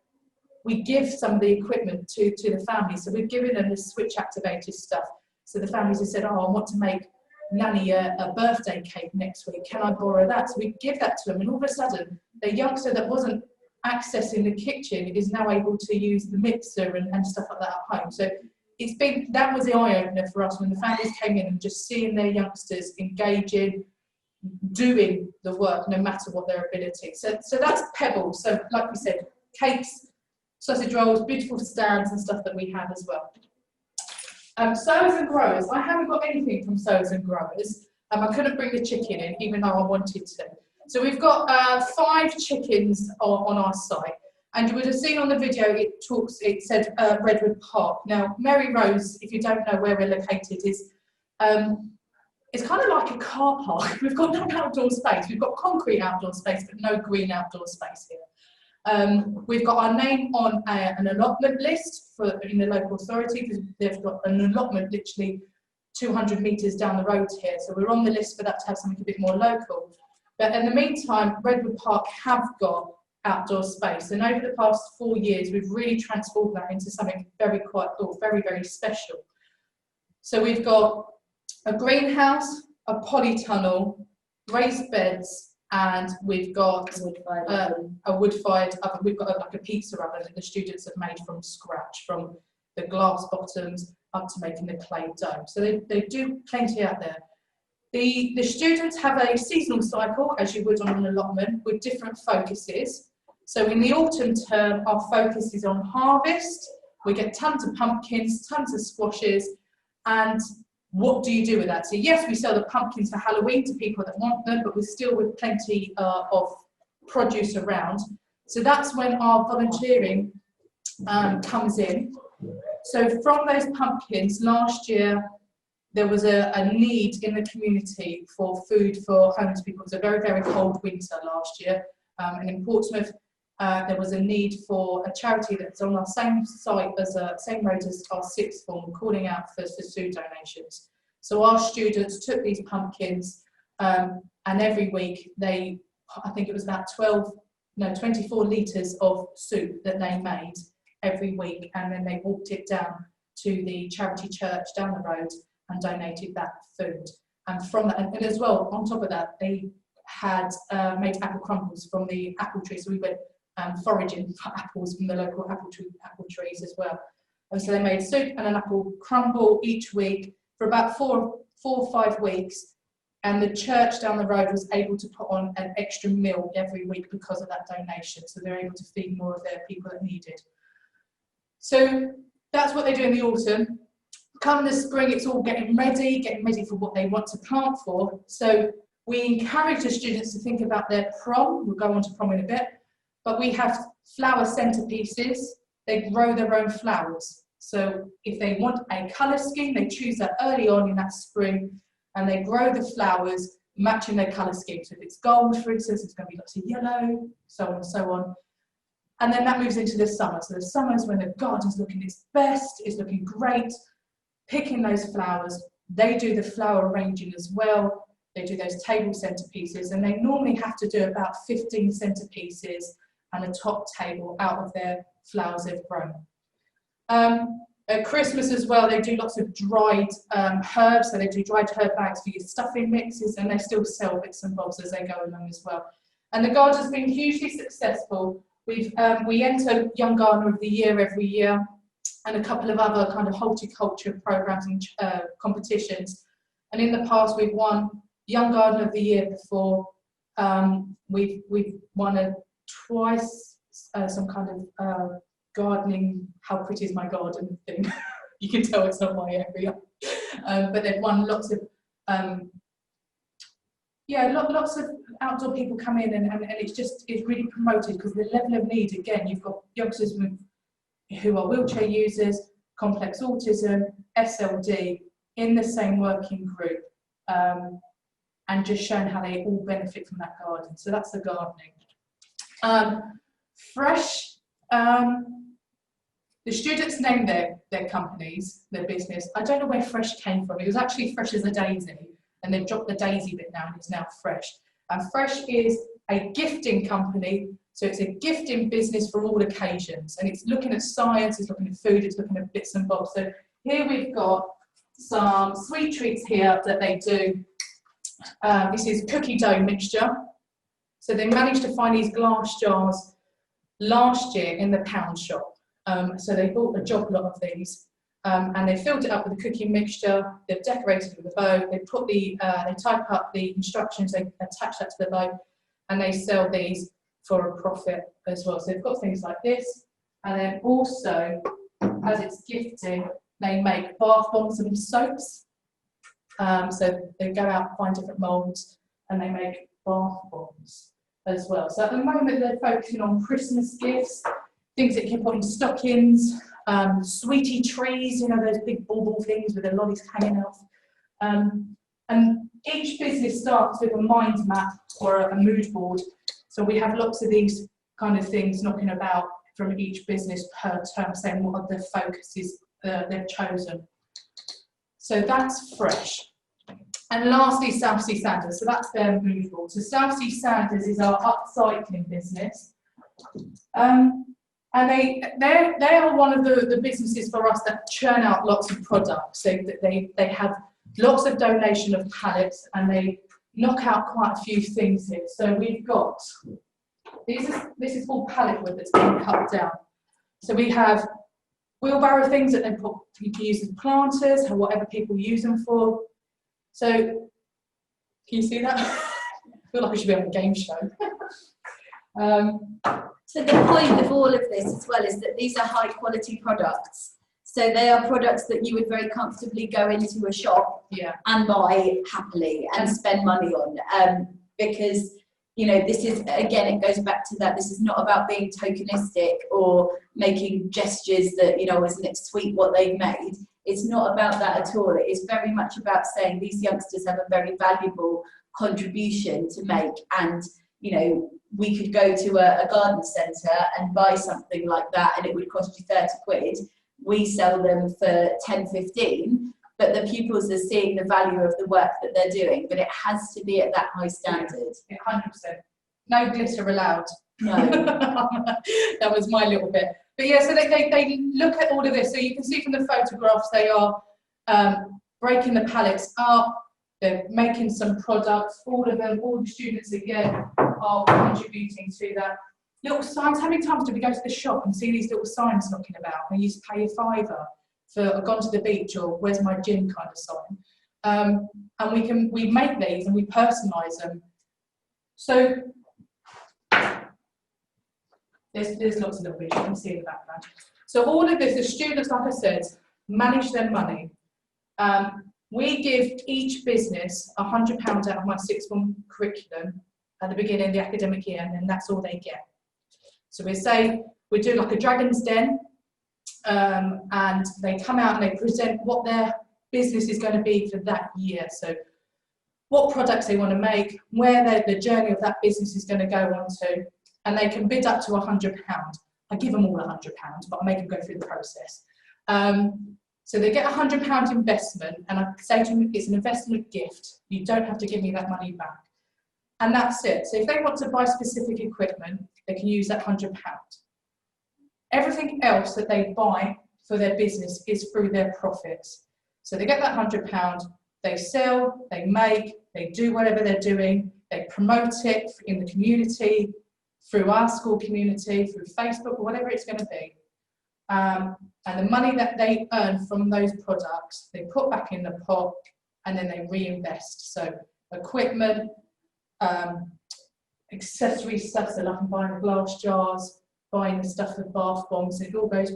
we give some of the equipment to the families. So we've given them the switch activated stuff. So the families have said, oh, I want to make Nanny a birthday cake next week, can I borrow that? So we give that to them, and all of a sudden the youngster that wasn't accessing the kitchen is now able to use the mixer and stuff like that at home. So it's been, that was the eye-opener for us when the families came in, and just seeing their youngsters engaging, doing the work no matter what their ability. So that's Pebble. So like we said, cakes, sausage rolls, beautiful stands and stuff that we have as well. Sowers and growers. I haven't got anything from sowers and growers. I couldn't bring the chicken in, even though I wanted to. So we've got 5 chickens on our site, and you would have seen on the video it said Redwood Park. Now Mary Rose, if you don't know where we're located, is it's kind of like a car park. We've got no outdoor space. We've got concrete outdoor space, but no green outdoor space here. We've got our name on an allotment list in the local authority, because they've got an allotment literally 200 metres down the road here. So we're on the list for that to have something a bit more local. But in the meantime, Redwood Park have got outdoor space. And over the past 4 years, we've really transformed that into something very, very special. So we've got a greenhouse, a polytunnel, raised beds, and we've got a wood-fired oven. We've got like a pizza oven that the students have made from scratch, from the glass bottoms up to making the clay dough. So they do plenty out there. The students have a seasonal cycle, as you would on an allotment, with different focuses. So in the autumn term, our focus is on harvest. We get tons of pumpkins, tons of squashes, and what do you do with that? So yes, we sell the pumpkins for Halloween to people that want them, but we're still with plenty of produce around. So that's when our volunteering comes in. So from those pumpkins, last year, there was a need in the community for food for homeless people. It was a very, very cold winter last year. And in Portsmouth, there was a need for a charity that's on our same site as same road as our 6th form, calling out for food donations. So our students took these pumpkins, and every week I think it was about 24 litres of soup that they made every week, and then they walked it down to the charity church down the road and donated that food. And from that, and as well, on top of that, they had made apple crumbles from the apple trees. So we went foraging for apples from the local apple trees as well. And so they made soup and an apple crumble each week for about four or 5 weeks. And the church down the road was able to put on an extra meal every week because of that donation. So they're able to feed more of their people that need it. So that's what they do in the autumn. Come the spring, it's all getting ready for what they want to plant for. So we encourage the students to think about their prom. We'll go on to prom in a bit. But we have flower centerpieces. They grow their own flowers. So if they want a colour scheme, they choose that early on in that spring, and they grow the flowers matching their colour scheme. So if it's gold, for instance, it's going to be lots of yellow, so on and so on. And then that moves into the summer. So the summer is when the garden's looking its best, it's looking great. Picking those flowers, they do the flower arranging as well. They do those table centerpieces, and they normally have to do about 15 centerpieces and a top table out of their flowers they've grown. At Christmas as well, they do lots of dried herbs, so they do dried herb bags for your stuffing mixes, and they still sell bits and bobs as they go along as well. And the garden's been hugely successful. We enter Young Gardener of the Year every year, and a couple of other kind of horticulture programs and competitions. And in the past, we've won Young Gardener of the Year before. We've won twice some kind of gardening, how pretty is my garden thing. You can tell it's not my area. But they've won lots of lots of outdoor people come in, and it's really promoted, because the level of need, again, you've got youngsters who are wheelchair users, complex autism, SLD, in the same working group, and just showing how they all benefit from that garden. So that's the gardening. Fresh, the students named their companies, their business. I don't know where Fresh came from. It was actually Fresh as a Daisy, and they've dropped the Daisy bit now, and it's now Fresh. And Fresh is a gifting company, so it's a gifting business for all occasions, and it's looking at science, it's looking at food, it's looking at bits and bobs. So here we've got some sweet treats here that they do. This is cookie dough mixture. So they managed to find these glass jars last year in the pound shop. So they bought a job lot of these, and they filled it up with a cookie mixture. They've decorated it with a bow. They put they type up the instructions, they attach that to the bow, and they sell these for a profit as well. So they've got things like this, and then also, as it's gifting, they make bath bombs and soaps. So they go out and find different moulds, and they make bath bombs as well. So at the moment, they're focusing on Christmas gifts, things that you can put in stockings, sweetie trees, you know, those big bauble things with the lollies hanging off. And each business starts with a mind map or a mood board. So we have lots of these kind of things knocking about from each business per term, saying what are the focuses they've chosen. So that's Fresh. And lastly, South Sea Sanders. So that's their mood board. So South Sea Sanders is our upcycling business. And they are one of the businesses for us that churn out lots of products. So they have lots of donation of pallets, and they knock out quite a few things here. So we've got, this is all pallet wood that's been cut down. So we have wheelbarrow things that you can use as planters, or whatever people use them for. So, can you see that? I feel like I should be on a game show. So the point of all of this as well is that these are high quality products. So they are products that you would very comfortably go into a shop and buy happily and spend money on. Because, you know, this is, again, it goes back to that, this is not about being tokenistic or making gestures that, you know, isn't it sweet what they've made. It's not about that at all. It is very much about saying these youngsters have a very valuable contribution to make, and, you know, we could go to a garden centre and buy something like that and it would cost you 30 quid. We sell them for 10, 15, but the pupils are seeing the value of the work that they're doing, but it has to be at that high standard. 100%. No glitter allowed. No. That was my little bit. But yeah, so they look at all of this. So you can see from the photographs, they are breaking the pallets up. They're making some products. All of them, all the students again are contributing to that. Little signs. How many times do we go to the shop and see these little signs knocking about? And you just pay a £5 for "I've gone to the beach" or "Where's my gin" kind of sign. And we make these and we personalise them. So there's lots of little bits you can see in the background. So all of this, the students, like I said, manage their money. We give each business £100 out of my sixth form curriculum at the beginning of the academic year, and then that's all they get. So we say we're doing like a Dragon's Den, and they come out and they present what their business is going to be for that year. So what products they want to make, where the journey of that business is going to go on to, and they can bid up to £100. I give them all £100, but I make them go through the process. So they get a £100 investment, and I say to them, it's an investment gift. You don't have to give me that money back. And that's it. So if they want to buy specific equipment, they can use that £100. Everything else that they buy for their business is through their profits. So they get that £100, they sell, they make, they do whatever they're doing, they promote it in the community, through our school community, through Facebook, or whatever it's going to be. And the money that they earn from those products, they put back in the pot and then they reinvest. So equipment, accessory stuff, so like buying glass jars, buying the stuff for bath bombs, it all goes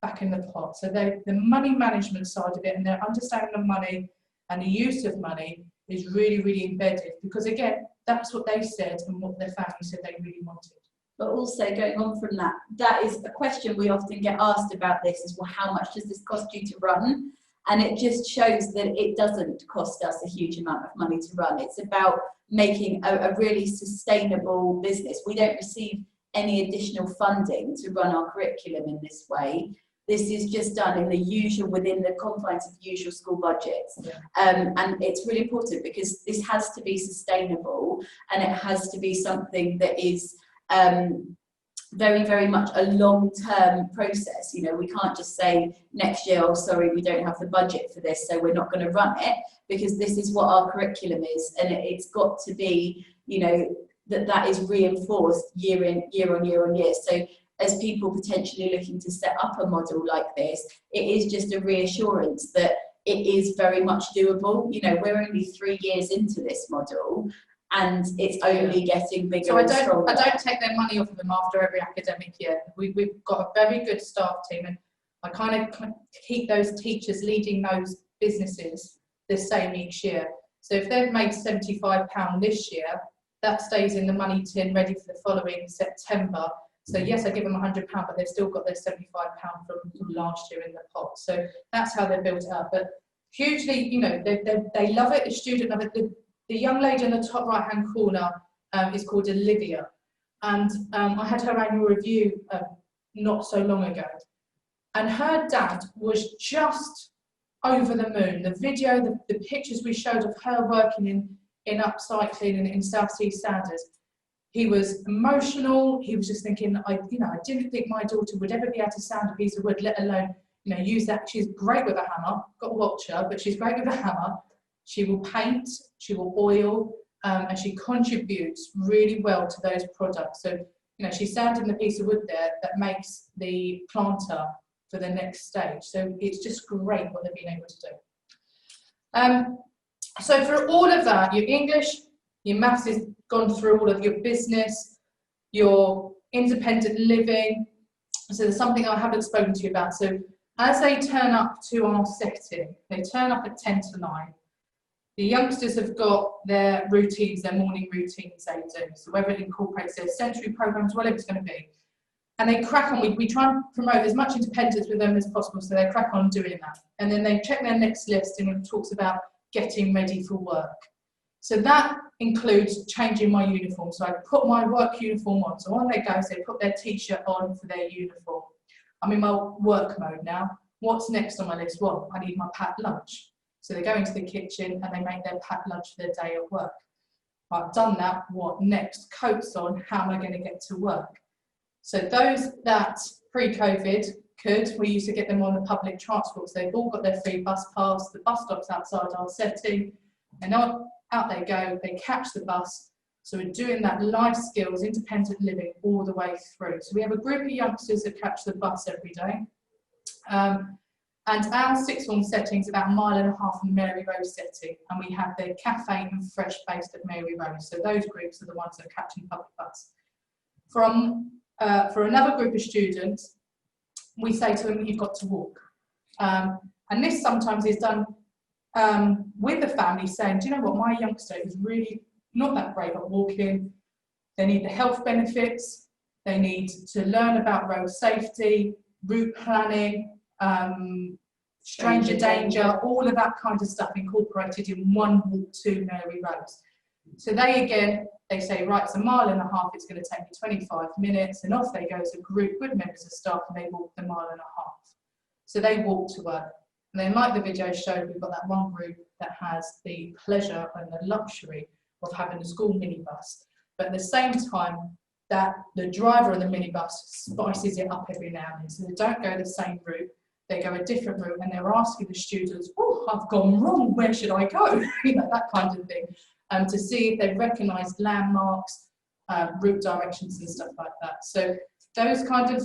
back in the pot. So the money management side of it and their understanding of money and the use of money is really, really embedded, because again, that's what they said and what their family said they really wanted. But also going on from that, that is a question we often get asked about this is, well, how much does this cost you to run? And it just shows that it doesn't cost us a huge amount of money to run. It's about making a really sustainable business. We don't receive any additional funding to run our curriculum in this way. This is just done in the usual, within the confines of usual school budgets. Yeah. And it's really important because this has to be sustainable and it has to be something that is very, very much a long-term process. You know, we can't just say next year, oh, sorry, we don't have the budget for this, so we're not going to run it, because this is what our curriculum is, and it's got to be, you know, that is reinforced year on year. So as people potentially looking to set up a model like this, it is just a reassurance that it is very much doable. You know, we're only 3 years into this model, and it's only getting bigger. So and stronger. I don't take their money off of them after every academic year. We've got a very good staff team, and I kind of keep those teachers leading those businesses the same each year. So if they've made £75 this year, that stays in the money tin ready for the following September. So yes, I give them £100, but they've still got their £75 from last year in the pot. So that's how they're built up. But hugely, you know, they love it. The student love it. The young lady in the top right-hand corner is called Olivia, and I had her annual review not so long ago, and her dad was just over the moon. The video, the pictures we showed of her working in upcycling and in South Sea Sanders, he was emotional. He was just thinking, I didn't think my daughter would ever be able to sand a piece of wood, let alone, you know, use that. She's great with a hammer. Got to watch her, but she's great with a hammer. She will paint, she will oil, and she contributes really well to those products. So, you know, she's sanding the piece of wood there that makes the planter for the next stage. So it's just great what they've been able to do. So for all of that, your English, your maths has gone through all of your business, your independent living. So there's something I haven't spoken to you about. So as they turn up to our setting, they turn up at 10 to 9. The youngsters have got their routines, their morning routines they do. So whether it incorporates their sensory programs, whatever it's going to be. And they crack on. We try and promote as much independence with them as possible, so they crack on doing that. And then they check their next list, and it talks about getting ready for work. So that includes changing my uniform. So I put my work uniform on. So on they go, so they put their t-shirt on for their uniform. I'm in my work mode now. What's next on my list? Well, I need my packed lunch. So they go into the kitchen and they make their packed lunch for their day at work. I've done that. What next? Coats on. How am I going to get to work? So those that pre-COVID we used to get them on the public transport. So they've all got their free bus pass. The bus stop's outside our setting, and out they go. They catch the bus. So we're doing that life skills, independent living all the way through. So we have a group of youngsters that catch the bus every day. And our sixth form setting is about 1.5 miles from Mary Rose setting, and we have the cafe and fresh based at Mary Rose. So those groups are the ones that are catching public bus. For another group of students, we say to them, you've got to walk. And this sometimes is done with the family saying, do you know what, my youngster is really not that great at walking. They need the health benefits. They need to learn about road safety, route planning, stranger danger, all of that kind of stuff incorporated in one walk to Mary Rose. So they say, right, it's 1.5 miles, it's going to take me 25 minutes, and off they go as a group with members of staff, and they walk the 1.5 miles. So they walk to work. And then, like the video showed, we've got that one group that has the pleasure and the luxury of having a school minibus. But at the same time, that the driver of the minibus spices it up every now and then. So they don't go the same route. they go a different route, and they're asking the students, oh, I've gone wrong, where should I go? You know, that kind of thing, to see if they recognise landmarks, route directions and stuff like that. So those kind of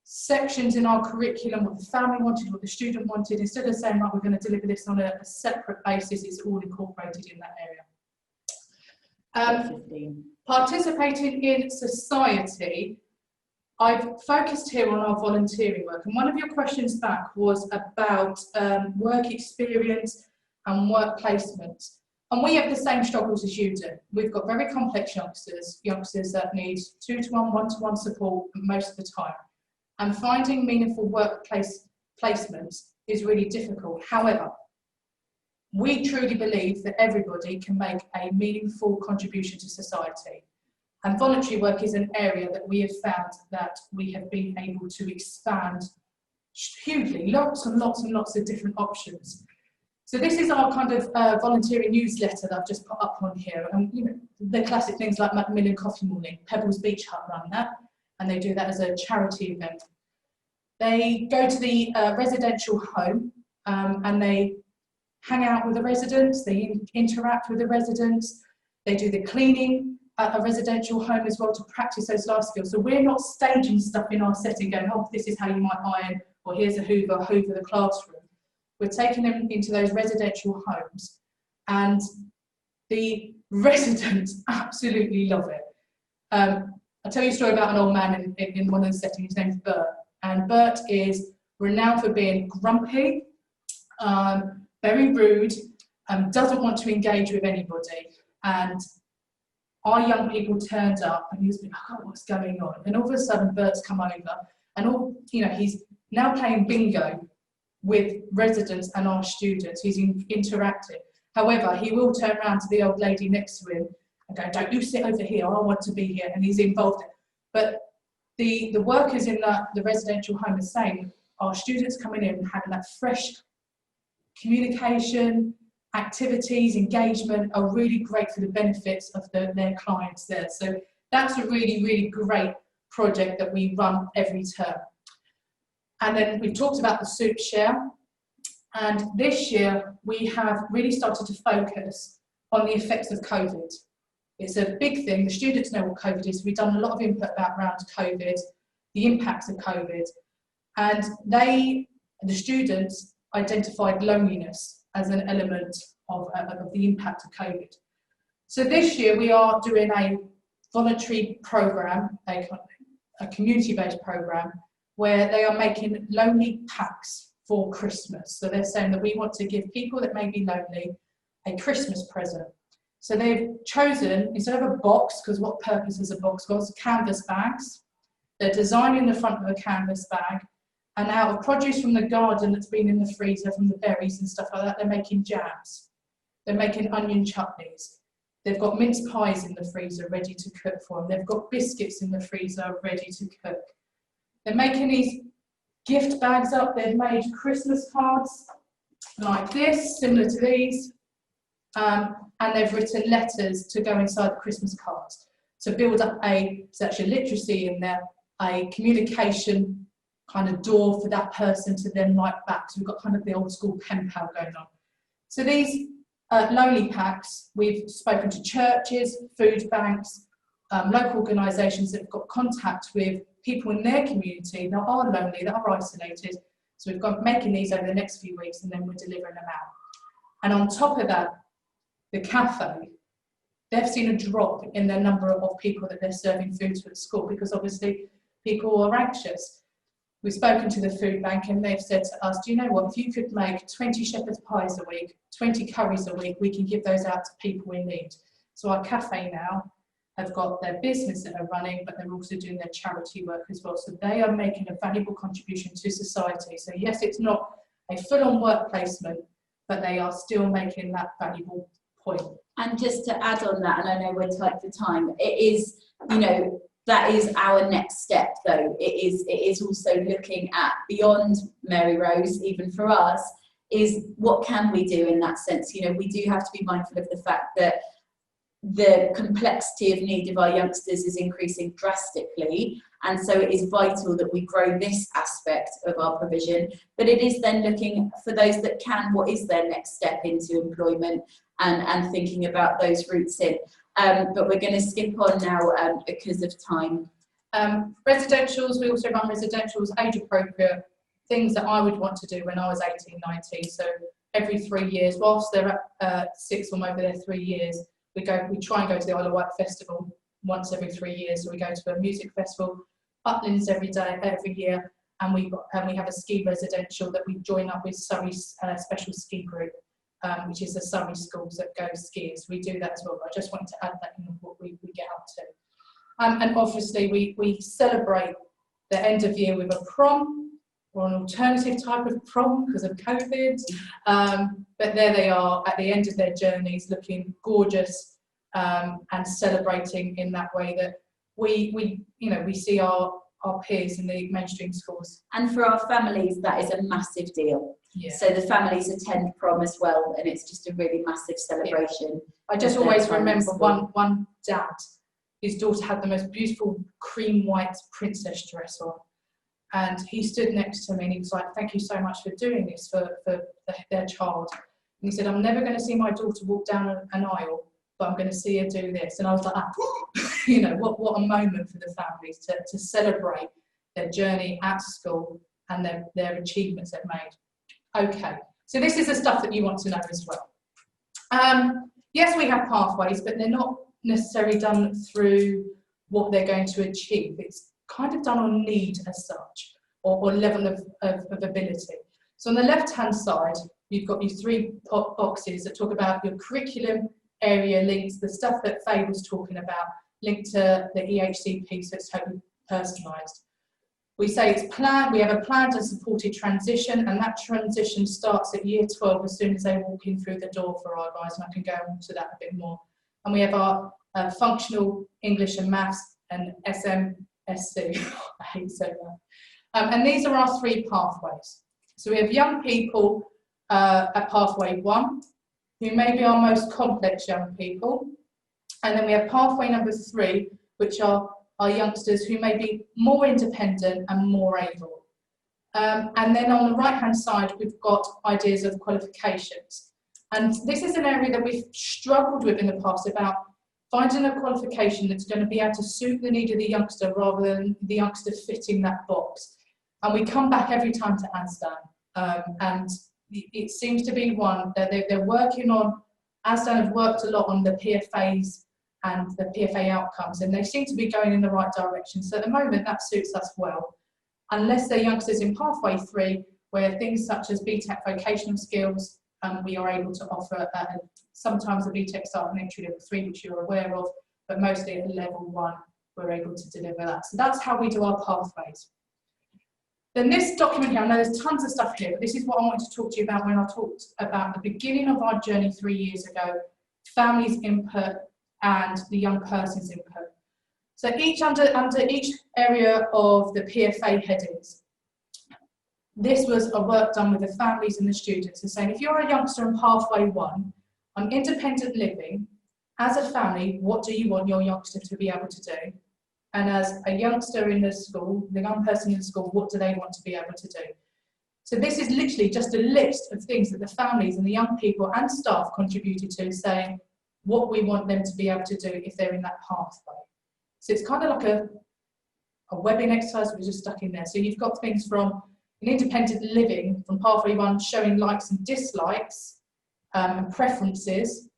sections in our curriculum, what the family wanted, what the student wanted, instead of saying, right, we're going to deliver this on a separate basis, it's all incorporated in that area. Participating in society, I've focused here on our volunteering work, and one of your questions back was about work experience and work placement. And we have the same struggles as you do. We've got very complex youngsters that need two-to-one, one-to-one support most of the time. And finding meaningful workplace placements is really difficult. However, we truly believe that everybody can make a meaningful contribution to society. And voluntary work is an area that we have found that we have been able to expand hugely, lots and lots and lots of different options. So this is our kind of volunteering newsletter that I've just put up on here. And you know, the classic things like Macmillan Coffee Morning, Pebbles Beach Hut run that, and they do that as a charity event. They go to the residential home and they hang out with the residents, they interact with the residents, they do the cleaning at a residential home as well to practice those life skills. So we're not staging stuff in our setting going, oh, this is how you might iron, or here's a hoover the classroom. We're taking them into those residential homes, and the residents absolutely love it. I'll tell you a story about an old man in one of the settings. His name's Bert, and Bert is renowned for being grumpy, very rude, doesn't want to engage with anybody. And our young people turned up, and he was like, oh, what's going on? And all of a sudden, Bert's come over, and he's now playing bingo with residents and our students. He's interacting. However, he will turn around to the old lady next to him and go, don't you sit over here, I want to be here, and he's involved. But the workers in the residential home are saying our students coming in and having that fresh communication, activities, engagement are really great for the benefits of their clients there. So that's a really, really great project that we run every term. And then we've talked about the soup share, and this year we have really started to focus on the effects of COVID. It's a big thing. The students know what COVID is. We've done a lot of input around COVID, the impacts of COVID, and the students identified loneliness as an element of the impact of COVID. So this year we are doing a voluntary program, a community-based program, where they are making lonely packs for Christmas. So they're saying that we want to give people that may be lonely a Christmas present. So they've chosen, instead of a box, because what purpose is a box got, canvas bags. They're designing the front of a canvas bag, and out of produce from the garden that's been in the freezer, from the berries and stuff like that, they're making jams. They're making onion chutneys. They've got mince pies in the freezer ready to cook for them. They've got biscuits in the freezer ready to cook. They're making these gift bags up. They've made Christmas cards like this, similar to these, and they've written letters to go inside the Christmas cards to build up there's actually literacy in there, a communication kind of door for that person to then write back. So we've got kind of the old school pen pal going on. So these lonely packs, we've spoken to churches, food banks, local organisations that have got contact with people in their community that are lonely, that are isolated. So we've got making these over the next few weeks, and then we're delivering them out. And on top of that, the cafe, they've seen a drop in the number of people that they're serving food to at school, because obviously people are anxious. We've spoken to the food bank, and they've said to us, do you know what, if you could make 20 shepherd's pies a week, 20 curries a week, we can give those out to people in need. So our cafe now have got their business that are running, but they're also doing their charity work as well. So they are making a valuable contribution to society. So yes, it's not a full-on work placement, but they are still making that valuable point. And just to add on that, and I know we're tight for time, it is, you know, that is our next step though. It is also looking at beyond Mary Rose, even for us, is what can we do in that sense? You know, we do have to be mindful of the fact that the complexity of need of our youngsters is increasing drastically, And so it is vital that we grow this aspect of our provision, but it is then looking for those that can, what is their next step into employment, and thinking about those routes in. But we're going to skip on now because of time. Residentials, we also run residentials, age appropriate, things that I would want to do when I was 18, 19. So every 3 years, whilst they're at sixth form over their 3 years, we try and go to the Isle of Wight Festival once every 3 years. So we go to a music festival, Uplands every year, and we have a ski residential that we join up with Surrey's special ski group, which is the Surrey schools that go skiers. We do that as well, but I just wanted to add that in what we get up to. And obviously we celebrate the end of year with a prom, or an alternative type of prom because of COVID, but there they are at the end of their journeys, looking gorgeous, and celebrating in that way that we see our peers in the mainstream schools. And for our families, that is a massive deal. Yeah. So the families attend prom as well, and it's just a really massive celebration. Yeah. I just always remember one dad, his daughter had the most beautiful cream white princess dress on, and he stood next to me and he was like, "Thank you so much for doing this for their child." And he said, "I'm never going to see my daughter walk down an aisle, but I'm going to see her do this." And I was like, you know, what a moment for the families to celebrate their journey at school and their achievements they've made. Okay, so this is the stuff that you want to know as well. Yes, we have pathways, but they're not necessarily done through what they're going to achieve. It's kind of done on need as such, or level of ability. So on the left-hand side, you've got your 3 boxes that talk about your curriculum, area links, the stuff that Faye was talking about, linked to the EHCP, so it's totally personalised. We say it's planned, we have a planned and supported transition, and that transition starts at year 12 as soon as they walk in through the door for our guys, and I can go into that a bit more. And we have our functional English and maths and SMSC, I hate saying that. And these are our 3 pathways. So we have young people at pathway 1, who may be our most complex young people. And then we have pathway number 3, which are our youngsters who may be more independent and more able. And then on the right-hand side, we've got ideas of qualifications. And this is an area that we've struggled with in the past, about finding a qualification that's going to be able to suit the need of the youngster rather than the youngster fitting that box. And we come back every time to ASDAN, and it seems to be one that they're working on. ASDAN have worked a lot on the PFAs and the PFA outcomes, and they seem to be going in the right direction. So at the moment, that suits us well, unless they're youngsters in pathway 3, where things such as BTEC vocational skills, we are able to offer. Sometimes the BTEC start at entry level 3, which you're aware of, but mostly at level 1, we're able to deliver that. So that's how we do our pathways. Then this document here, I know there's tons of stuff here, but this is what I wanted to talk to you about when I talked about the beginning of our journey 3 years ago, families' input and the young person's input. So under each area of the PFA headings, this was a work done with the families and the students, and saying, if you're a youngster in pathway 1, on independent living, as a family, what do you want your youngster to be able to do? And as a youngster in the school, the young person in the school, what do they want to be able to do? So this is literally just a list of things that the families and the young people and staff contributed to, saying what we want them to be able to do if they're in that pathway. So it's kind of like a webbing exercise that was just stuck in there. So you've got things from an independent living, from pathway 1, showing likes and dislikes and preferences,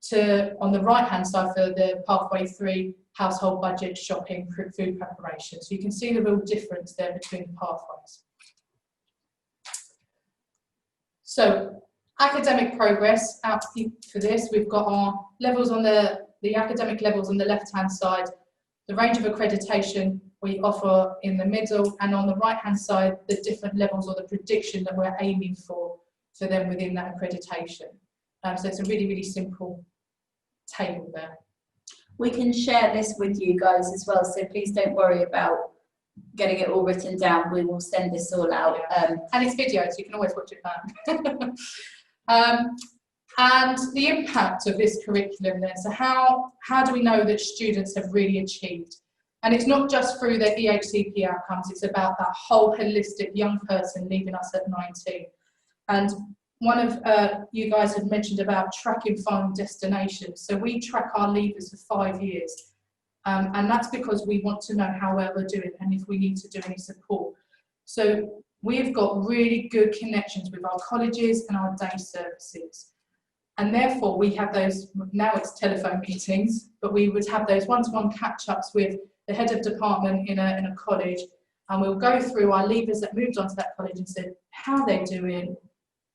to on the right hand side for the pathway 3, household budget, shopping, food preparation. So you can see the real difference there between the pathways. So academic progress, out for this, we've got our levels on the academic levels on the left hand side, the range of accreditation we offer in the middle, and on the right hand side, the different levels or the prediction that we're aiming for them within that accreditation. So it's a really, really simple table there. We can share this with you guys as well, so please don't worry about getting it all written down. We will send this all out. And it's video, so you can always watch it back. And the impact of this curriculum then, so how do we know that students have really achieved? And it's not just through their EHCP outcomes, it's about that whole holistic young person leaving us at 19. And one of you guys had mentioned about tracking final destinations. So we track our leavers for 5 years. And that's because we want to know how well they're doing and if we need to do any support. So we've got really good connections with our colleges and our day services. And therefore we have those, now it's telephone meetings, but we would have those one-to-one catch-ups with the head of department in a college, and we'll go through our leavers that moved on to that college and said how they're doing,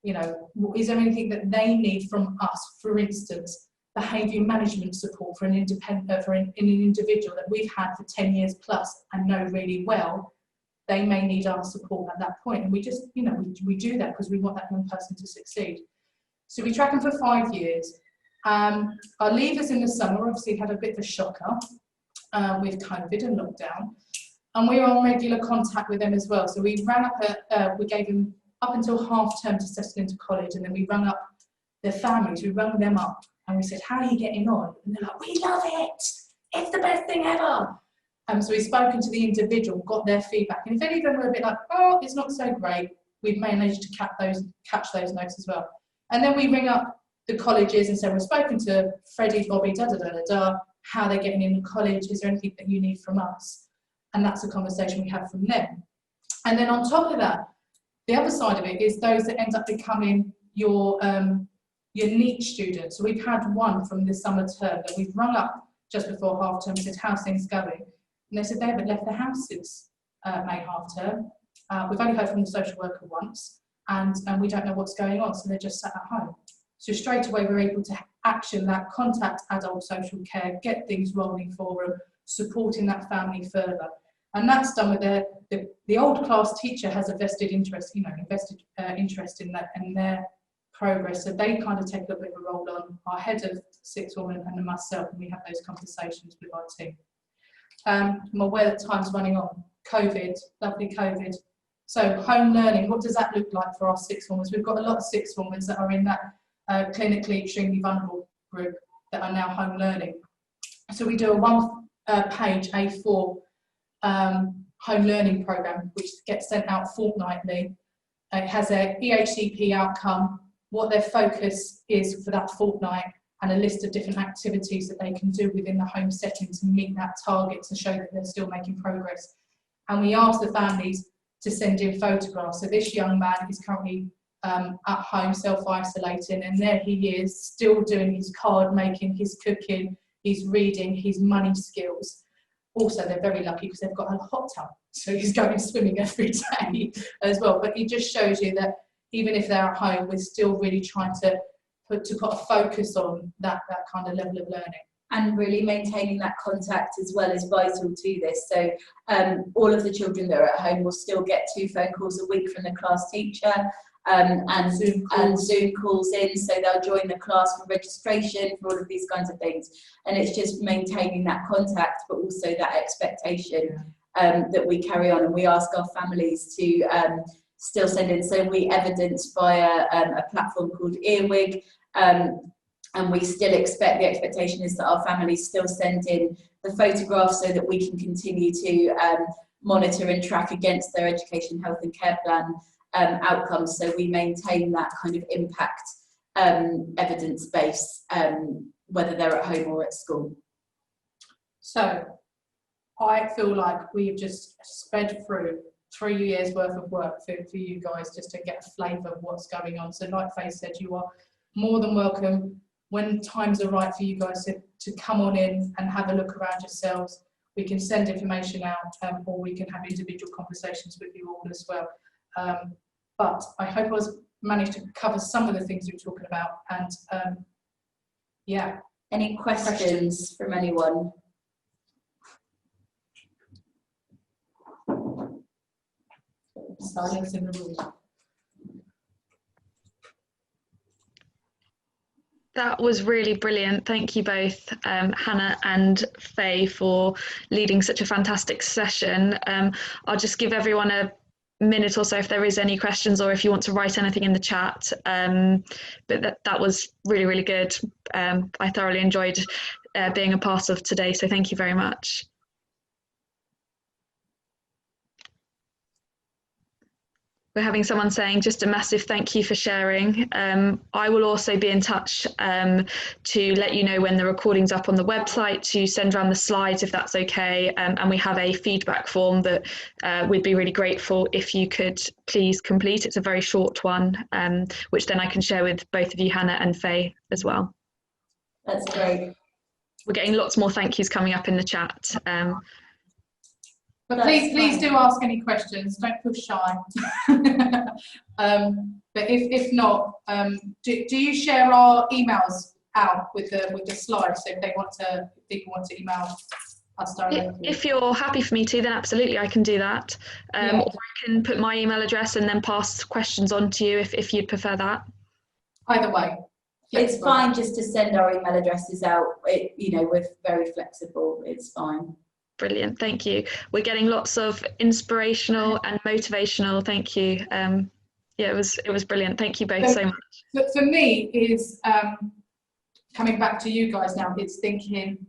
you know, is there anything that they need from us? For instance, behaviour management support for an individual that we've had for 10 years plus and know really well. They may need our support at that point, and we just, you know, we do that because we want that young person to succeed. So we track them for 5 years. Our leavers in the summer obviously had a bit of a shocker with COVID and lockdown, and we were on regular contact with them as well. So we ran up, we gave them up until half term to settle into college, and then we rang up their families, we rang them up and we said, how are you getting on? And they're like, we love it, it's the best thing ever. So we've spoken to the individual, got their feedback, and if any of them were a bit like, oh, it's not so great, we've managed to catch those notes as well. And then we ring up the colleges and say, we've spoken to Freddie, Bobby, how they're getting into college, is there anything that you need from us? And that's a conversation we have from them. And then on top of that, the other side of it is those that end up becoming your niche students. So we've had one from this summer term that we've rung up just before half term and said, how's things going? And they said they haven't left the house since May half term. We've only heard from the social worker once, and we don't know what's going on, so they're just sat at home. So straight away we're able to action that, contact adult social care, get things rolling for them, supporting that family further. And that's done with the old class teacher has a vested interest, you know, interest in that and their progress. So they kind of take a little bit of a role on our head of sixth form and myself, and we have those conversations with our team. I'm aware that time's running on. COVID, lovely COVID. So home learning, what does that look like for our sixth formers? We've got a lot of sixth formers that are in that clinically extremely vulnerable group that are now home learning. So we do a one-page A4 home learning program, which gets sent out fortnightly. It has a EHCP outcome, what their focus is for that fortnight, and a list of different activities that they can do within the home setting to meet that target, to show that they're still making progress. And we ask the families to send in photographs. So this young man is currently at home self-isolating, and there he is still doing his card making, his cooking, his reading, his money skills. Also, they're very lucky because they've got a hot tub, so he's going swimming every day as well. But it just shows you that even if they're at home, we're still really trying to put a focus on that kind of level of learning. And really maintaining that contact as well is vital to this. So all of the children that are at home will still get 2 phone calls a week from the class teacher, and Zoom calls in, so they'll join the class for registration, for all of these kinds of things. And it's just maintaining that contact, but also that expectation that we carry on, and we ask our families to still send in. So we evidence via a platform called Earwig, and we still expect, the expectation is that our families still send in the photographs so that we can continue to monitor and track against their education, health and care plan outcomes. So we maintain that kind of impact evidence base, whether they're at home or at school. So I feel like we've just sped through 3 years worth of work for you guys just to get a flavour of what's going on. So like Faye said, you are more than welcome when times are right for you guys to come on in and have a look around yourselves. We can send information out, or we can have individual conversations with you all as well. But I hope I managed to cover some of the things we're talking about. And yeah. Any questions from anyone? Silence in the room. That was really brilliant. Thank you both, Hannah and Faye, for leading such a fantastic session. I'll just give everyone a minute or so if there is any questions, or if you want to write anything in the chat. But that was really, really good. I thoroughly enjoyed being a part of today, so thank you very much. We're having someone saying just a massive thank you for sharing. I will also be in touch to let you know when the recording's up on the website, to send around the slides if that's okay. And we have a feedback form that we'd be really grateful if you could please complete. It's a very short one, which then I can share with both of you, Hannah and Faye, as well. That's great. We're getting lots more thank yous coming up in the chat. But please do ask any questions. Don't feel shy. But if not, do you share our emails out with the slides? So if people want to email us directly. If you're happy for me to, then absolutely I can do that. Or I can put my email address and then pass questions on to you if you'd prefer that. Either way. It's fine just to send our email addresses out. We're very flexible. It's fine. Brilliant, thank you. We're getting lots of inspirational and motivational thank you. It was brilliant. Thank you both so much. But for me, is coming back to you guys now, it's thinking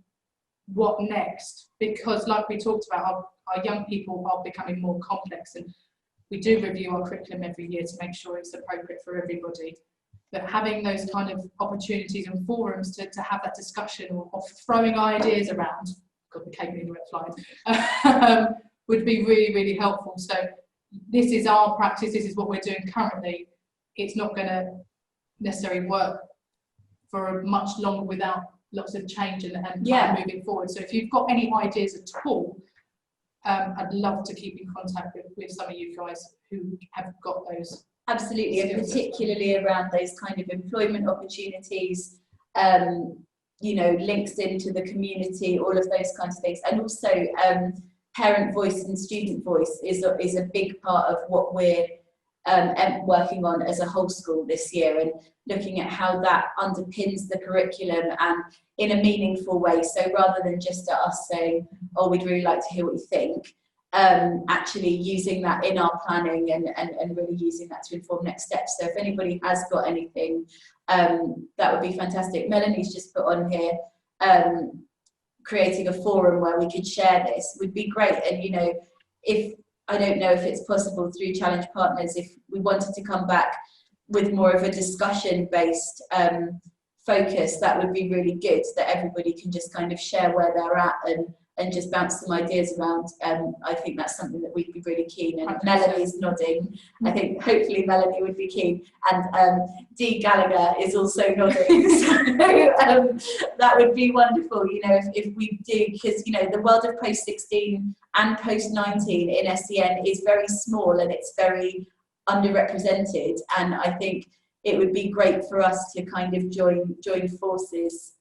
what next, because like we talked about, our young people are becoming more complex, and we do review our curriculum every year to make sure it's appropriate for everybody. But having those kind of opportunities and forums to have that discussion or throwing ideas around, God, the cake being flying, would be really, really helpful. So this is our practice, this is what we're doing currently. It's not going to necessarily work for much longer without lots of change and moving forward. So if you've got any ideas at all, I'd love to keep in contact with some of you guys who have got those. Absolutely, and particularly around those kind of employment opportunities, links into the community, all of those kinds of things. And also parent voice and student voice is a big part of what we're working on as a whole school this year, and looking at how that underpins the curriculum and in a meaningful way. So rather than just us saying, oh, we'd really like to hear what you think, actually using that in our planning and really using that to inform next steps. So if anybody has got anything, that would be fantastic. Melanie's just put on here, creating a forum where we could share this would be great. And if I don't know if it's possible through Challenge Partners, if we wanted to come back with more of a discussion based focus, that would be really good, that everybody can just kind of share where they're at and just bounce some ideas around. I think that's something that we'd be really keen, and Melanie's nodding. I think hopefully Melanie would be keen, and Dee Gallagher is also nodding. So that would be wonderful, if we do, because the world of post-16 and post-19 in SEN is very small and it's very underrepresented, and I think it would be great for us to kind of join forces,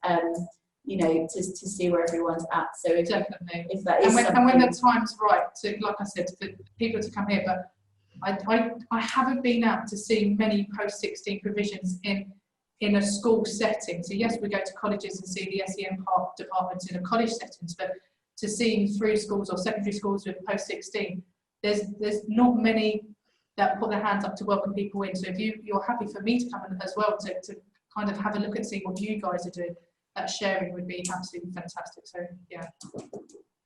to see where everyone's at. So if that is and when the time's right, to, like I said, for people to come here, but I haven't been out to see many post-16 provisions in a school setting. So yes, we go to colleges and see the SEN departments in a college settings, but to see through schools or secondary schools with post-16, there's not many that put their hands up to welcome people in. So if you're happy for me to come in as well to kind of have a look and see what you guys are doing, that sharing would be absolutely fantastic. So yeah.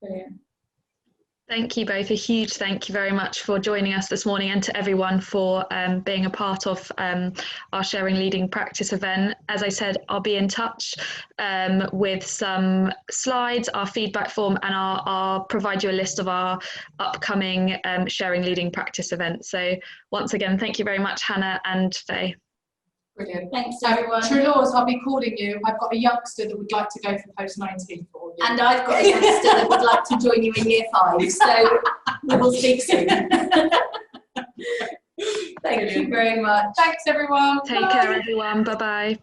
Brilliant. Thank you both. A huge thank you very much for joining us this morning, and to everyone for being a part of our Sharing Leading Practice event. As I said, I'll be in touch with some slides, our feedback form, and I'll provide you a list of our upcoming Sharing Leading Practice events. So once again, thank you very much, Hannah and Faye. Brilliant. Thanks, everyone. True Laws, I'll be calling you. I've got a youngster that would like to go for post-19 for you. And I've got a youngster that would like to join you in year 5. So we will speak soon. Thank you very much. Thanks, everyone. Take care, everyone. Bye-bye.